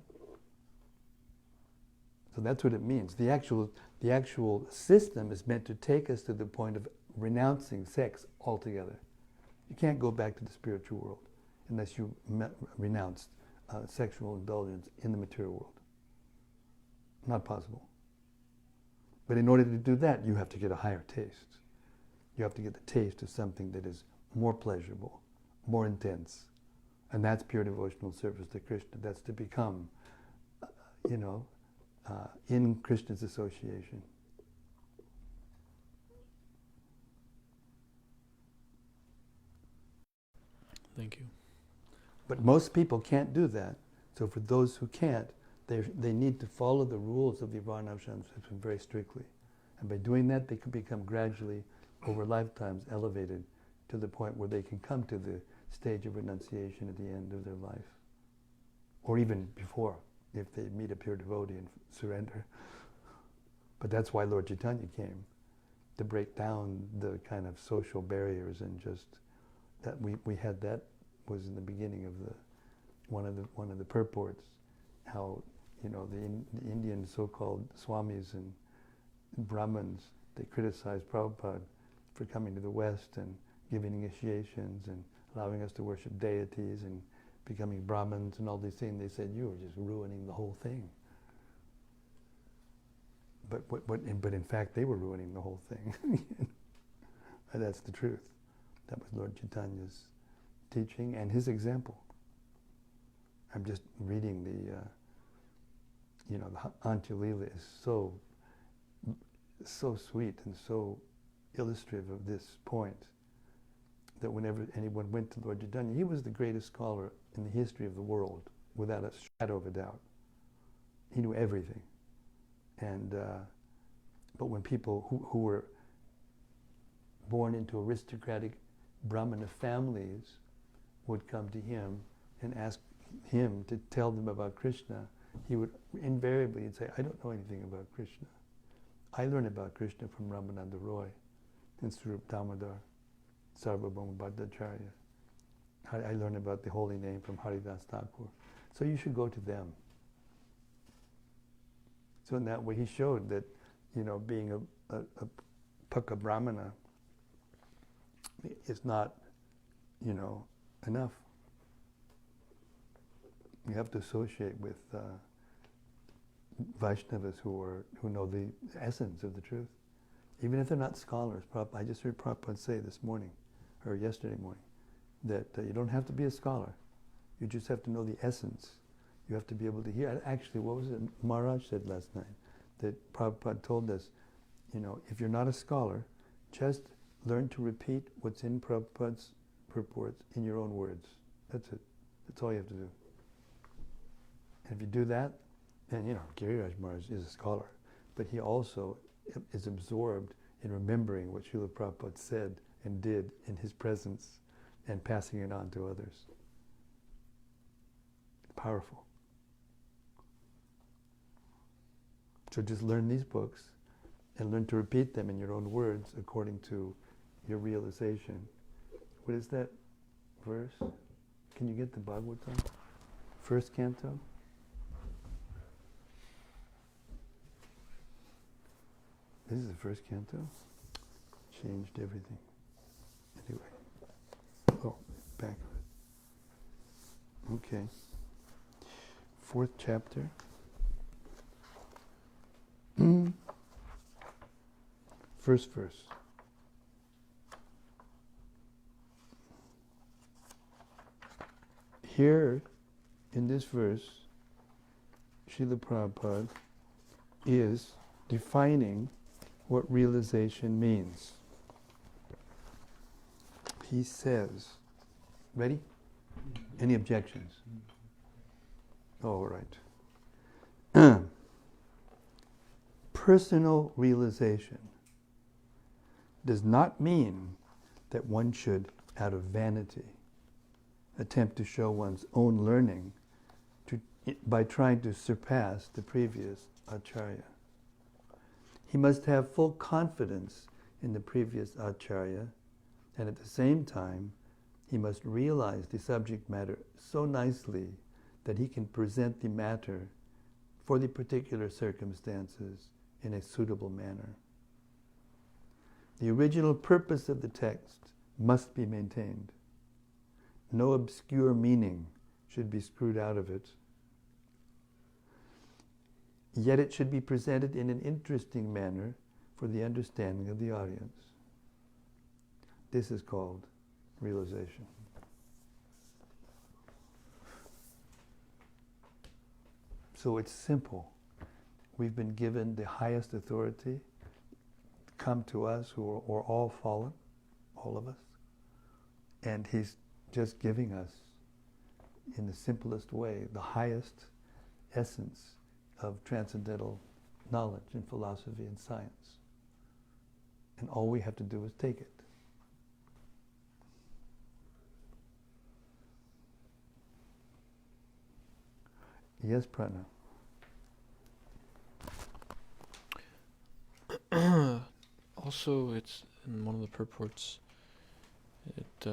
So that's what it means. The actual system is meant to take us to the point of renouncing sex altogether. You can't go back to the spiritual world unless you renounce sexual indulgence in the material world. Not possible. But in order to do that, you have to get a higher taste. You have to get the taste of something that is more pleasurable, more intense. And that's pure devotional service to Krishna. That's to become, in Krishna's association. Thank you. But most people can't do that. So for those who can't, they need to follow the rules of the Varnashram system very strictly. And by doing that, they can become gradually, over lifetimes, elevated to the point where they can come to the stage of renunciation at the end of their life. Or even before, if they meet a pure devotee and surrender. But that's why Lord Chaitanya came, to break down the kind of social barriers, and just that we had that was in the beginning of one of the purports, how the Indian so-called swamis and Brahmins, they criticized Prabhupada for coming to the West and giving initiations and allowing us to worship deities and becoming Brahmins and all these things. They said, you were just ruining the whole thing. But in fact, they were ruining the whole thing. And that's the truth. That was Lord Chaitanya's teaching and his example. I'm just reading the Antya-lila is so sweet and so illustrative of this point, that whenever anyone went to Lord Chaitanya, he was the greatest scholar in the history of the world, without a shadow of a doubt. He knew everything. And but when people who were born into aristocratic Brahmana families would come to him and ask him to tell them about Krishna, he would invariably say, I don't know anything about Krishna. I learned about Krishna from Ramananda Roy and Swarup Damodar, Sarvabhauma Bhattacharya. I learned about the holy name from Haridas Thakur. So you should go to them. So in that way he showed that, being a Paka Brahmana is not, enough. You have to associate with Vaishnavas who know the essence of the truth. Even if they're not scholars. I just heard Prabhupada say this morning, or yesterday morning, that you don't have to be a scholar. You just have to know the essence. You have to be able to hear. Actually, what was it Maharaj said last night? That Prabhupada told us, if you're not a scholar, just learn to repeat what's in Prabhupada's purports in your own words. That's it. That's all you have to do. And if you do that, then, Giriraj Maharaj is a scholar. But he also is absorbed in remembering what Srila Prabhupada said and did in his presence and passing it on to others. Powerful. So just learn these books and learn to repeat them in your own words according to your realization. What is that verse? Can you get the Bhagavatam? First canto? This is the first canto. Changed everything. Anyway. Oh, back of it. Okay. 4th chapter. First verse. Here, in this verse, Srila Prabhupada is defining what realization means. He says, ready? Any objections? All right. Personal realization does not mean that one should, out of vanity, attempt to show one's own learning by trying to surpass the previous Acharya. He must have full confidence in the previous Acharya, and at the same time, he must realize the subject matter so nicely that he can present the matter for the particular circumstances in a suitable manner. The original purpose of the text must be maintained. No obscure meaning should be screwed out of it. Yet it should be presented in an interesting manner for the understanding of the audience. This is called realization. So it's simple. We've been given the highest authority to come to us who are all fallen, all of us. And he's just giving us, in the simplest way, the highest essence of transcendental knowledge and philosophy and science. And all we have to do is take it. Yes, Pratna. Also, it's in one of the purports, it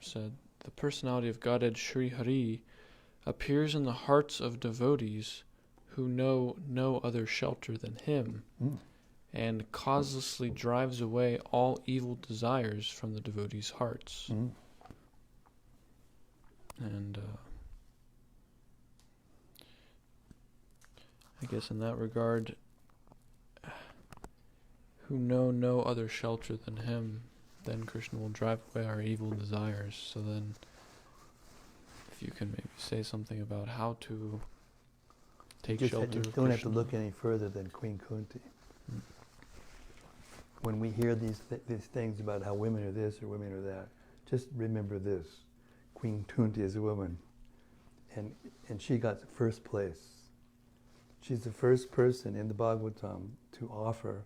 said, the personality of Godhead Sri Hari appears in the hearts of devotees who know no other shelter than him, and causelessly drives away all evil desires from the devotees' hearts. And I guess in that regard, who know no other shelter than him, then Krishna will drive away our evil desires. So then, if you can maybe say something about how to take shelter You of don't have to Krishna. look any further than Queen Kunti. When we hear these things about how women are this or women are that, just remember this. Queen Kunti is a woman, and she got first place. She's the first person in the Bhagavatam to offer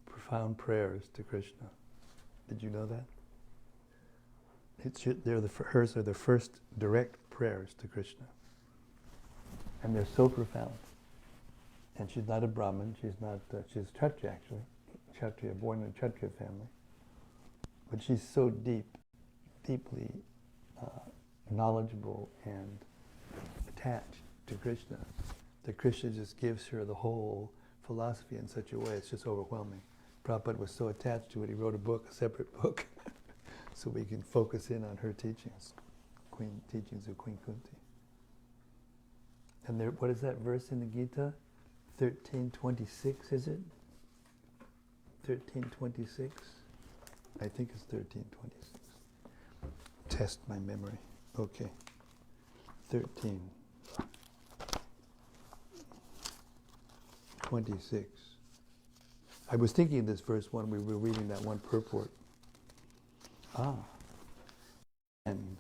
profound prayers to Krishna. Did you know that? Hers are the first direct prayers to Krishna. And they're so profound. And she's not a Brahmin, she's Kshatriya actually. Kshatriya, born in a Kshatriya family. But she's so deeply knowledgeable and attached to Krishna that Krishna just gives her the whole philosophy in such a way, it's just overwhelming. Prabhupada was so attached to it, he wrote a separate book, so we can focus in on her teachings, teachings of Queen Kunti. And there, what is that verse in the Gita? 1326, is it? 1326? I think it's 1326. Test my memory. Okay. 1326. I was thinking of this verse when we were reading that one purport. And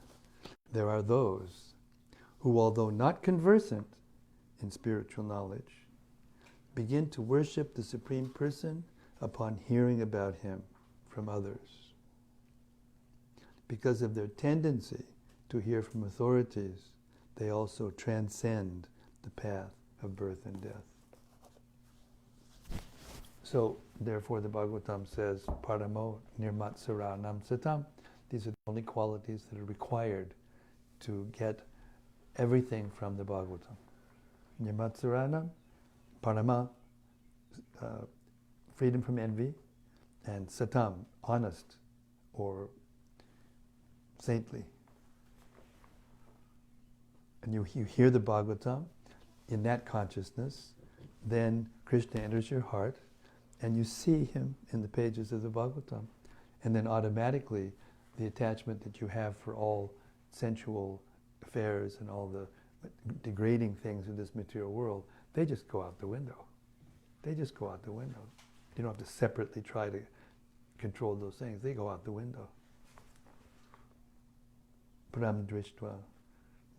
there are those who, although not conversant in spiritual knowledge, begin to worship the Supreme Person upon hearing about him from others. Because of their tendency to hear from authorities, they also transcend the path of birth and death. So, therefore, the Bhagavatam says, Paramo nirmatsaranam satam. These are the only qualities that are required to get everything from the Bhagavatam. Nirmatsaranam, parama, freedom from envy, and satam, honest or saintly. And you hear the Bhagavatam in that consciousness, then Krishna enters your heart, and you see him in the pages of the Bhagavatam. And then automatically, the attachment that you have for all sensual affairs and all the degrading things in this material world, they just go out the window. They just go out the window. You don't have to separately try to control those things. They go out the window. Pram drishtva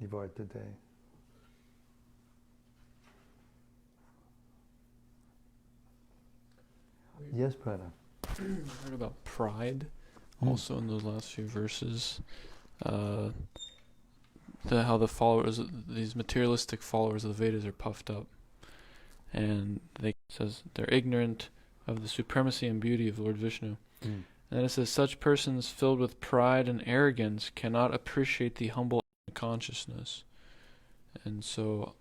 nivartate. Yes, Prana. I heard about pride also in those last few verses. How the followers, these materialistic followers of the Vedas, are puffed up, and it says they're ignorant of the supremacy and beauty of Lord Vishnu. And then it says such persons filled with pride and arrogance cannot appreciate the humble consciousness. And so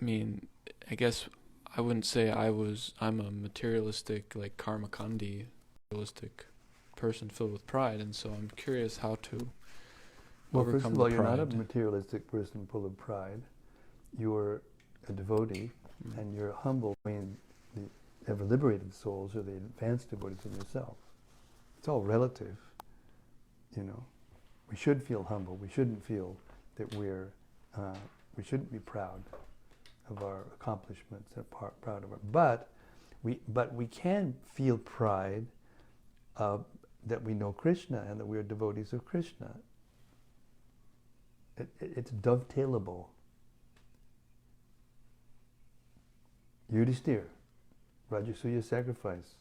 I mean, I guess I wouldn't say I'm a materialistic, like karmakandi, materialistic person filled with pride, and so I'm curious how to overcome first of all, the you're not a pride. materialistic person full of pride. You're a devotee, and you're humble. I mean, the ever liberated souls are the advanced devotees in yourself. It's all relative, you know. We should feel humble. We shouldn't feel that we shouldn't be proud of our accomplishments and proud of our. But we can feel pride that we know Krishna and that we are devotees of Krishna. It's dovetailable. Yudhishthira, Rajasuya sacrifice.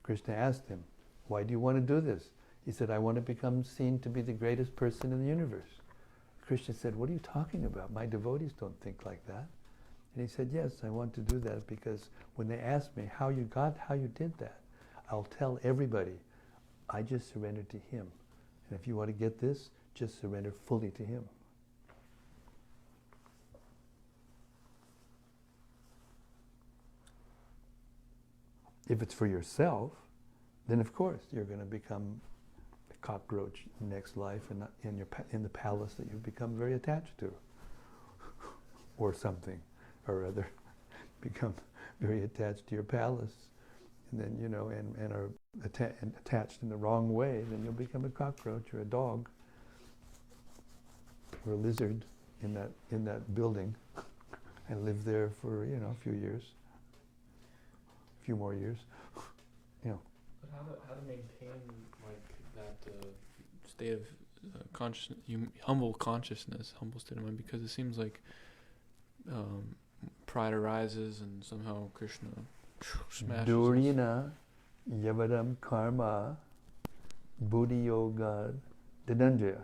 Krishna asked him, "Why do you want to do this?" He said, "I want to become seen to be the greatest person in the universe." Krishna said, "What are you talking about? My devotees don't think like that." And he said, "Yes, I want to do that because when they ask me how you did that, I'll tell everybody, I just surrendered to him. And if you want to get this, just surrender fully to him." If it's for yourself, then of course you're going to become a cockroach next life in the palace that you've become very attached to, or something or other. Become very attached to your palace, and then and are attached in the wrong way. Then you'll become a cockroach or a dog or a lizard in that building, and live there for a few years, a few more years. But how to maintain that state of consciousness, humble consciousness, humble state of mind? Because it seems like pride arises, and somehow Krishna smashes us. Durina yavadam karma buddhi yoga dhananjaya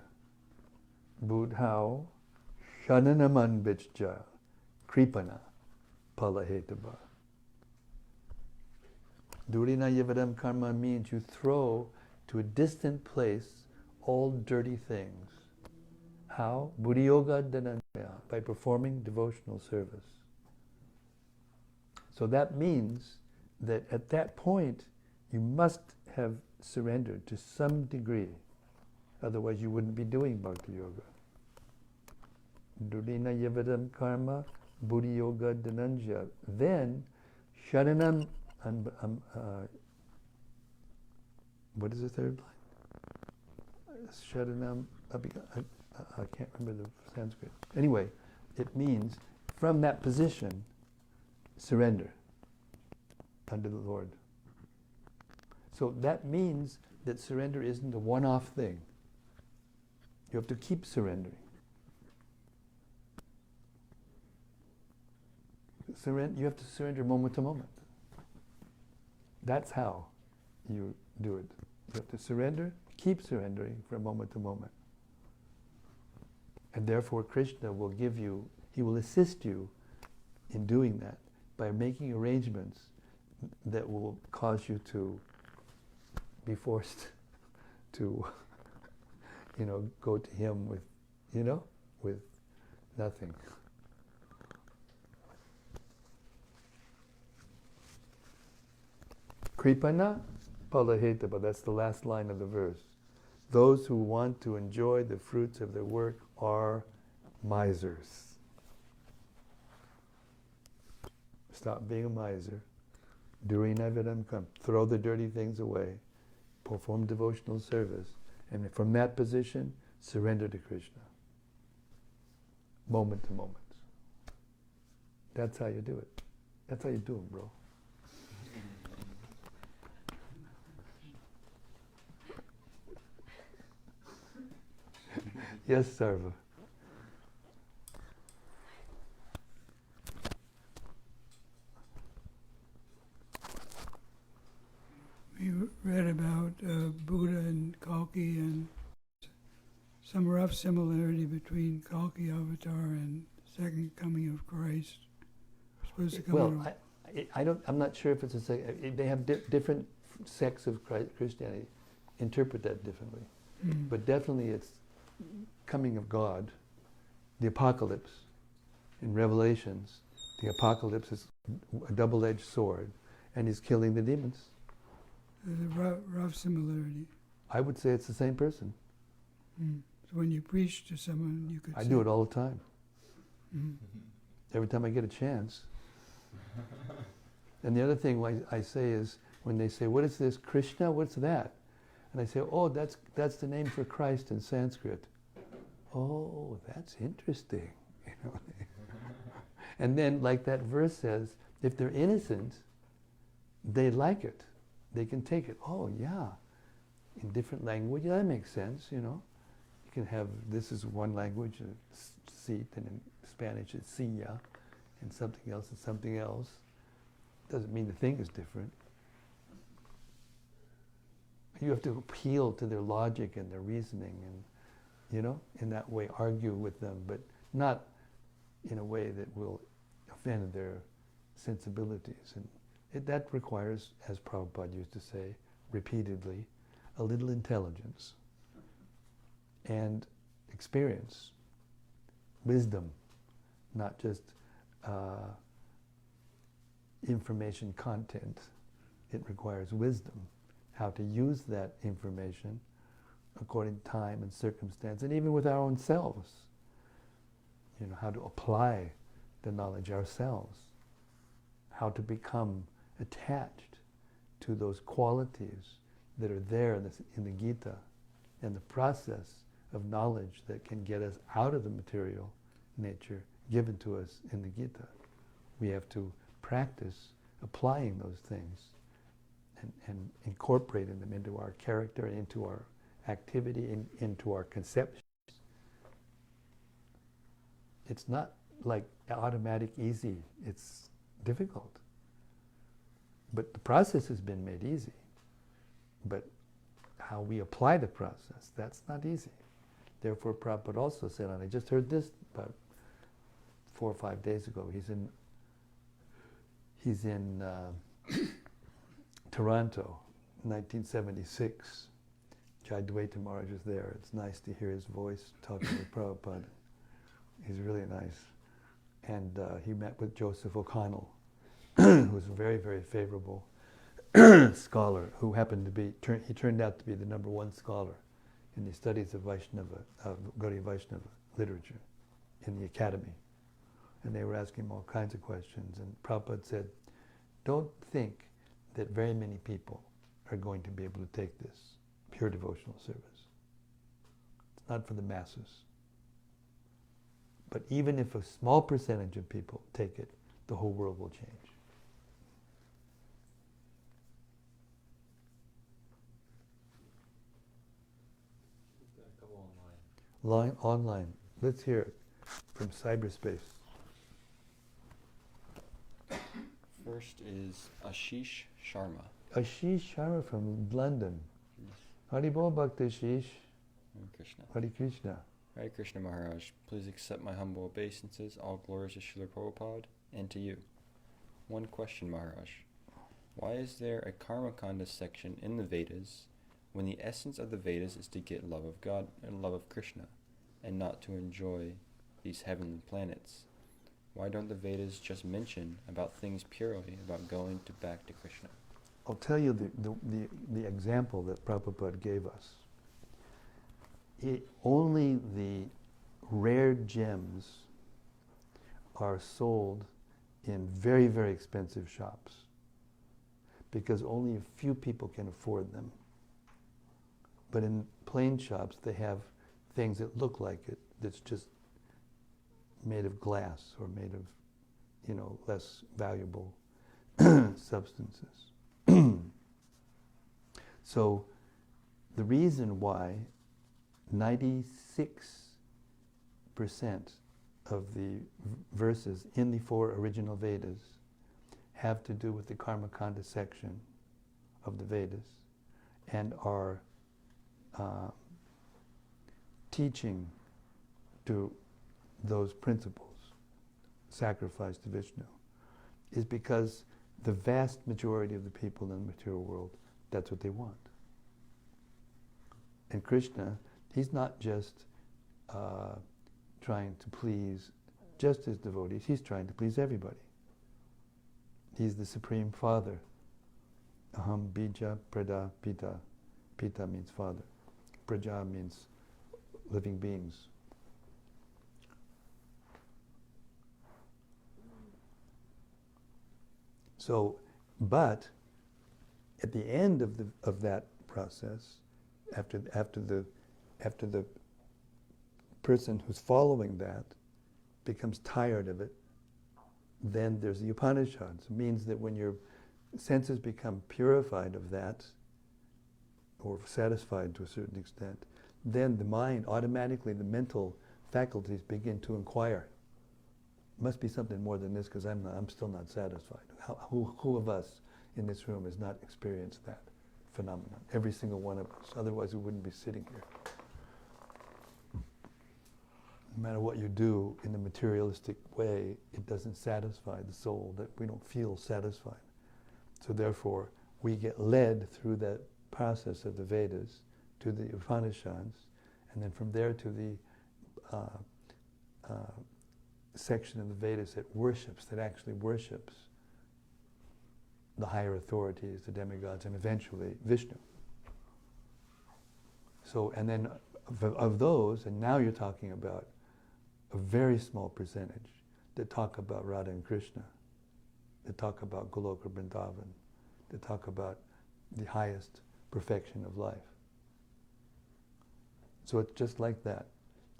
buddhau shananaman bichja kripana palahetava. Durina yavadam karma means you throw to a distant place all dirty things. How? Buddhi yoga dhananjaya, by performing devotional service. So that means that at that point you must have surrendered to some degree. Otherwise you wouldn't be doing bhakti yoga. Durina yavadam karma buddhi yoga dhananjaya. Then sharanam, what is the third line? Sharanam, I can't remember the Sanskrit. Anyway, it means from that position, surrender unto the Lord. So that means that surrender isn't a one-off thing. You have to keep surrendering. You have to surrender moment to moment. That's how you do it. You have to surrender, keep surrendering from moment to moment. And therefore Krishna will he will assist you in doing that by making arrangements that will cause you to be forced to, go to him with nothing. Kripana palahetava, that's the last line of the verse. Those who want to enjoy the fruits of their work are misers. Stop being a miser. Durina yavadam karma, throw the dirty things away, perform devotional service, and from that position, surrender to Krishna. Moment to moment. That's how you do it. That's how you do it, bro. Yes, Sarva. We read about Buddha and Kalki and some rough similarity between Kalki Avatar and second coming of Christ. Supposed to come I'm not sure if it's they have different sects of Christianity interpret that differently. But definitely it's coming of God, the apocalypse. In Revelations, the apocalypse is a double-edged sword, and he's killing the demons. There's a rough similarity. I would say it's the same person. So when you preach to someone, you could I do it all the time. Mm-hmm. Every time I get a chance. And the other thing I say is, when they say, what is this, Krishna? What's that? And I say, oh, that's the name for Christ in Sanskrit. Oh, that's interesting. And then, like that verse says, if they're innocent, they like it. They can take it. Oh, yeah. In different language, that makes sense, You can have, this is one language, seat, and in Spanish it's silla, and something else is something else. Doesn't mean the thing is different. You have to appeal to their logic and their reasoning and, in that way argue with them, but not in a way that will offend their sensibilities. And that requires, as Prabhupada used to say repeatedly, a little intelligence and experience, wisdom, not just information content, It requires wisdom, how to use that information according to time and circumstance, and even with our own selves. How to apply the knowledge ourselves, how to become attached to those qualities that are there in the Gita, and the process of knowledge that can get us out of the material nature given to us in the Gita. We have to practice applying those things and incorporating them into our character, into our activity, into our conceptions. It's not like automatic, easy. It's difficult. But the process has been made easy. But how we apply the process, that's not easy. Therefore, Prabhupada also said, and I just heard this about 4 or 5 days ago, he's in Toronto, 1976. Jayadvaita Maharaj is there. It's nice to hear his voice talking with Prabhupada. He's really nice. And he met with Joseph O'Connell, who's a very, very favorable scholar, who happened to be, he turned out to be the #1 scholar in the studies of Vaishnava, of Gaudiya Vaishnava literature in the academy. And they were asking him all kinds of questions. And Prabhupada said, don't think that very many people are going to be able to take this pure devotional service. It's not for the masses. But even if a small percentage of people take it, the whole world will change. We've got a couple online. Online. Let's hear it from cyberspace. First is Ashish Sharma. Ashish Sharma from London. Yes. Haribol Bhakti Ashish. Hare Krishna. Hare Krishna. Hare Krishna Maharaj, please accept my humble obeisances. All glories to Srila Prabhupada and to you. One question, Maharaj. Why is there a Karmakanda section in the Vedas when the essence of the Vedas is to get love of God and love of Krishna and not to enjoy these heavenly planets? Why don't the Vedas just mention about things purely about going back to Krishna? I'll tell you the example that Prabhupada gave us. Only the rare gems are sold in very, very expensive shops because only a few people can afford them. But in plain shops, they have things that look like it, that's just made of glass or made of, less valuable substances. So the reason why 96% of the verses in the 4 original Vedas have to do with the Karmakanda section of the Vedas and are teaching to those principles, sacrifice to Vishnu, is because the vast majority of the people in the material world, that's what they want. And Krishna, he's not just trying to please just his devotees, he's trying to please everybody. He's the Supreme Father. Aham bija prada pita. Pita means father. Praja means living beings. So, but at the end of that process, after the person who's following that becomes tired of it, then there's the Upanishads. It means that when your senses become purified of that, or satisfied to a certain extent, then the mind, automatically the mental faculties begin to inquire. Must be something more than this because I'm still not satisfied. Who of us in this room has not experienced that phenomenon? Every single one of us. Otherwise we wouldn't be sitting here. No matter what you do in the materialistic way, it doesn't satisfy the soul, that we don't feel satisfied. So therefore, we get led through that process of the Vedas to the Upanishads, and then from there to the section of the Vedas that actually worships the higher authorities, the demigods, and eventually Vishnu. So, and then of those, and now you're talking about a very small percentage that talk about Radha and Krishna, that talk about Goloka Vrindavan, that talk about the highest perfection of life. So it's just like that.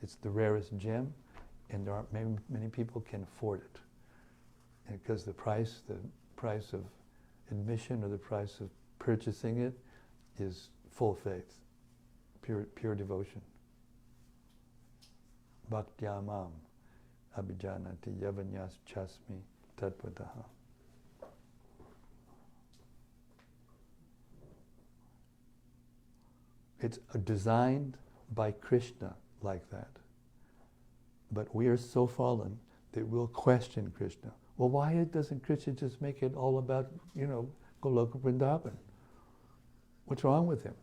It's the rarest gem, and there aren't many people can afford it. And because the price of admission or the price of purchasing it is full faith, pure devotion. Bhaktyamam abhijanati yavanyas chasmi tatpataha. It's designed by Krishna like that. But we are so fallen that we'll question Krishna. Well, why doesn't Krishna just make it all about, Goloka Vrindavan? What's wrong with him?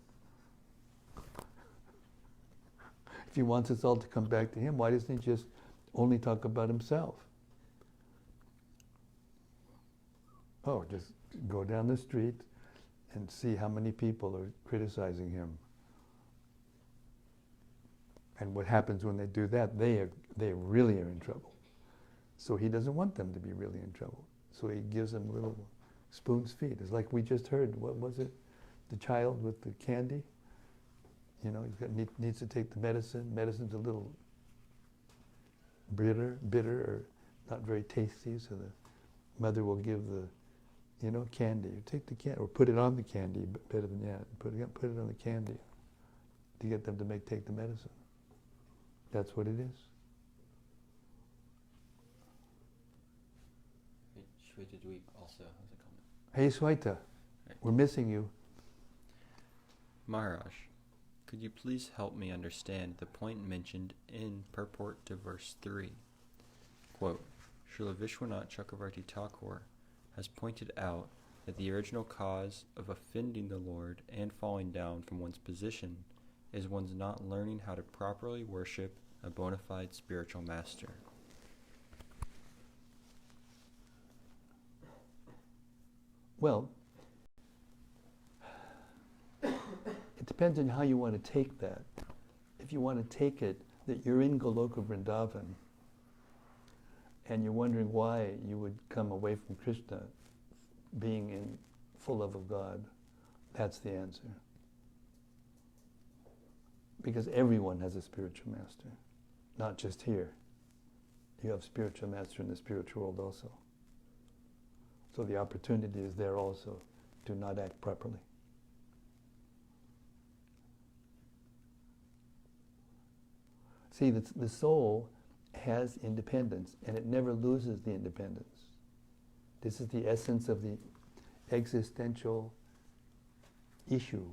If he wants us all to come back to him, why doesn't he just only talk about himself? Oh, just go down the street and see how many people are criticizing him. And what happens when they do that, they really are in trouble. So he doesn't want them to be really in trouble. So he gives them little spoon's feed. It's like we just heard, what was it? The child with the candy? Needs to take the medicine. Medicine's a little bitter or not very tasty, so the mother will give the, candy. You take the candy, or put it on the candy, better than that. Put it on the candy to get them to take the medicine. That's what it is. Shweta Dweep also has a comment. Hey Shweta, we're missing you. Maharaj, could you please help me understand the point mentioned in purport to verse 3? Quote, Srila Vishwanath Chakravarti Thakur has pointed out that the original cause of offending the Lord and falling down from one's position is one's not learning how to properly worship a bona fide spiritual master. Well, it depends on how you want to take that. If you want to take it that you're in Goloka Vrindavan and you're wondering why you would come away from Krishna being in full love of God, that's the answer. Because everyone has a spiritual master, not just here. You have spiritual master in the spiritual world also. So the opportunity is there also to not act properly. See, the soul has independence, and it never loses the independence. This is the essence of the existential issue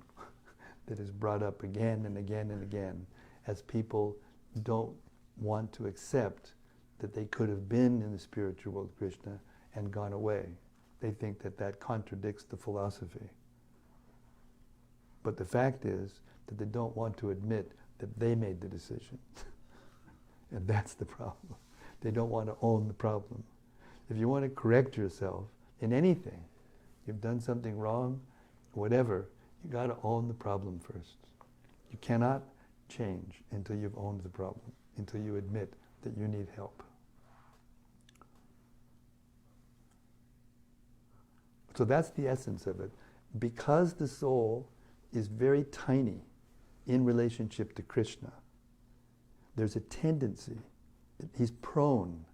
that is brought up again and again and again as people don't want to accept that they could have been in the spiritual world of Krishna and gone away. They think that contradicts the philosophy. But the fact is that they don't want to admit that they made the decision. And that's the problem. They don't want to own the problem. If you want to correct yourself in anything, you've done something wrong, whatever, you got to own the problem first. You cannot change until you've owned the problem, until you admit that you need help. So that's the essence of it. Because the soul is very tiny in relationship to Krishna, there's a tendency, he's prone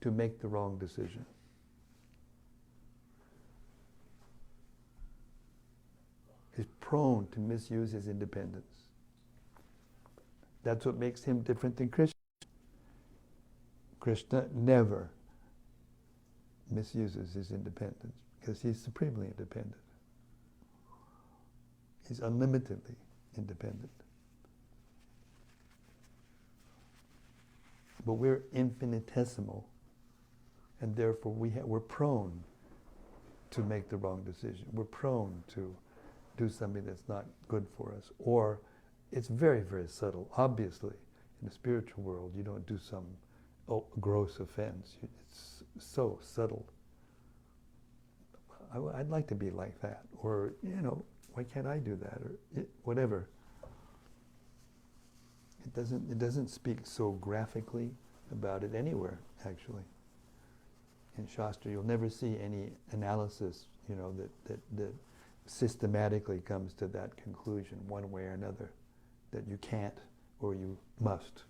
to make the wrong decision. He's prone to misuse his independence. That's what makes him different than Krishna. Krishna never misuses his independence because he's supremely independent. He's unlimitedly independent. But we're infinitesimal, and therefore we're prone to make the wrong decision. We're prone to do something that's not good for us. Or it's very, very subtle. Obviously, in the spiritual world, you don't do some gross offense. It's so subtle. I'd like to be like that, or why can't I do that, or whatever. It doesn't speak so graphically about it anywhere, actually. In Shastra, you'll never see any analysis, that systematically comes to that conclusion one way or another, that you can't or you must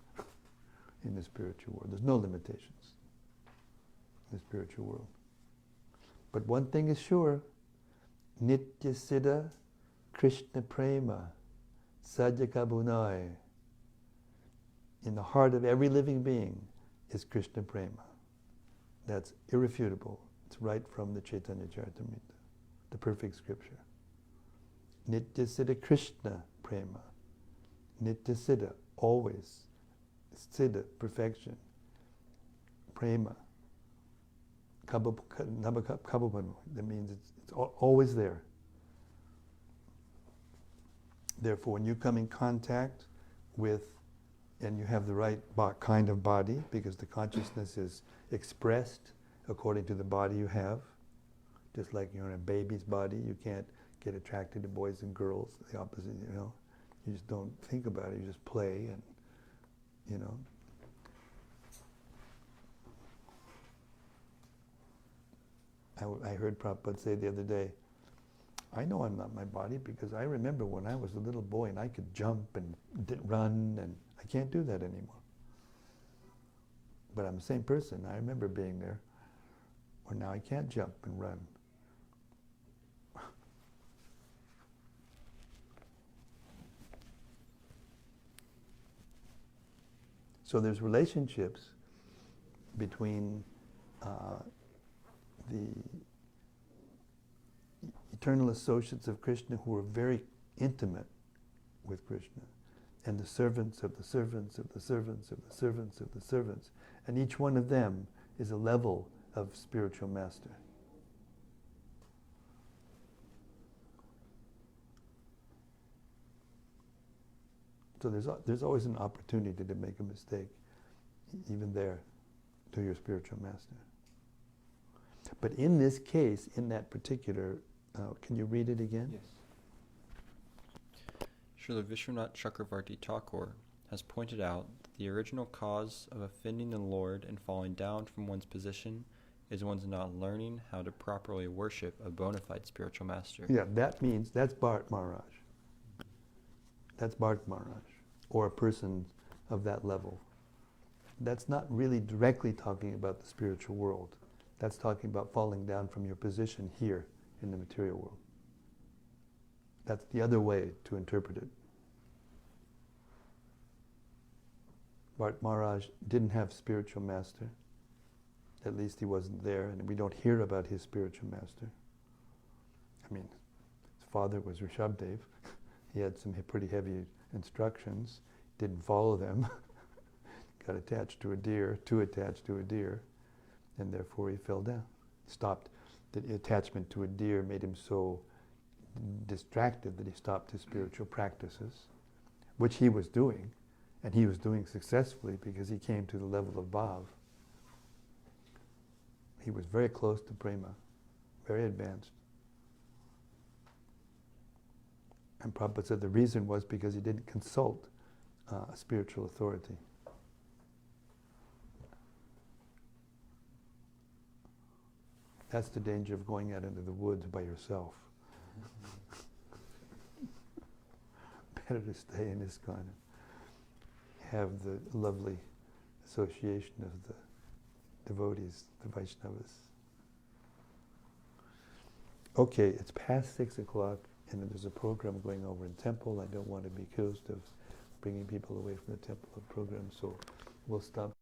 in the spiritual world. There's no limitations in the spiritual world. But one thing is sure, Nitya Siddha Krishna Prema Sajjakabunai. In the heart of every living being is Krishna Prema. That's irrefutable. It's right from the Chaitanya Charitamrita, the perfect scripture. Nitya Siddha Krishna Prema. Nitya Siddha, always. Siddha, perfection. Prema. Kabupanu, that means it's always there. Therefore, when you come in contact with, and you have the right kind of body, because the consciousness is expressed according to the body you have, just like you're in a baby's body, you can't get attracted to boys and girls, the opposite, you just don't think about it, you just play, and I heard Prabhupada say the other day, I know I'm not my body because I remember when I was a little boy and I could jump and run, and I can't do that anymore. But I'm the same person. I remember being there, or now I can't jump and run. So there's relationships between the eternal associates of Krishna who are very intimate with Krishna, and the servants of the servants of the servants of the servants of the servants. And each one of them is a level of spiritual master. So there's always an opportunity to make a mistake, even there, to your spiritual master. But in this case, in that particular, can you read it again? Yes. Srila Vishwanath Chakravarti Thakur has pointed out that the original cause of offending the Lord and falling down from one's position is one's not learning how to properly worship a bona fide spiritual master. Yeah, that means, that's Bharat Maharaj. That's Bharat Maharaj, or a person of that level. That's not really directly talking about the spiritual world. That's talking about falling down from your position here in the material world. That's the other way to interpret it. Bharat Maharaj didn't have spiritual master. At least he wasn't there, and we don't hear about his spiritual master. I mean, his father was Rishabdev. He had some pretty heavy instructions, didn't follow them, got attached to a deer, too attached to a deer, and therefore he fell down. Stopped. The attachment to a deer made him so distracted that he stopped his spiritual practices, which he was doing, and he was doing successfully because he came to the level of Bhav. He was very close to Prema, very advanced. And Prabhupada said the reason was because he didn't consult a spiritual authority. That's the danger of going out into the woods by yourself. Better to stay in ISKCON and have the lovely association of the devotees, the Vaishnavas. Okay, it's past 6 o'clock, and there's a program going over in temple. I don't want to be accused of bringing people away from the temple of program, so we'll stop.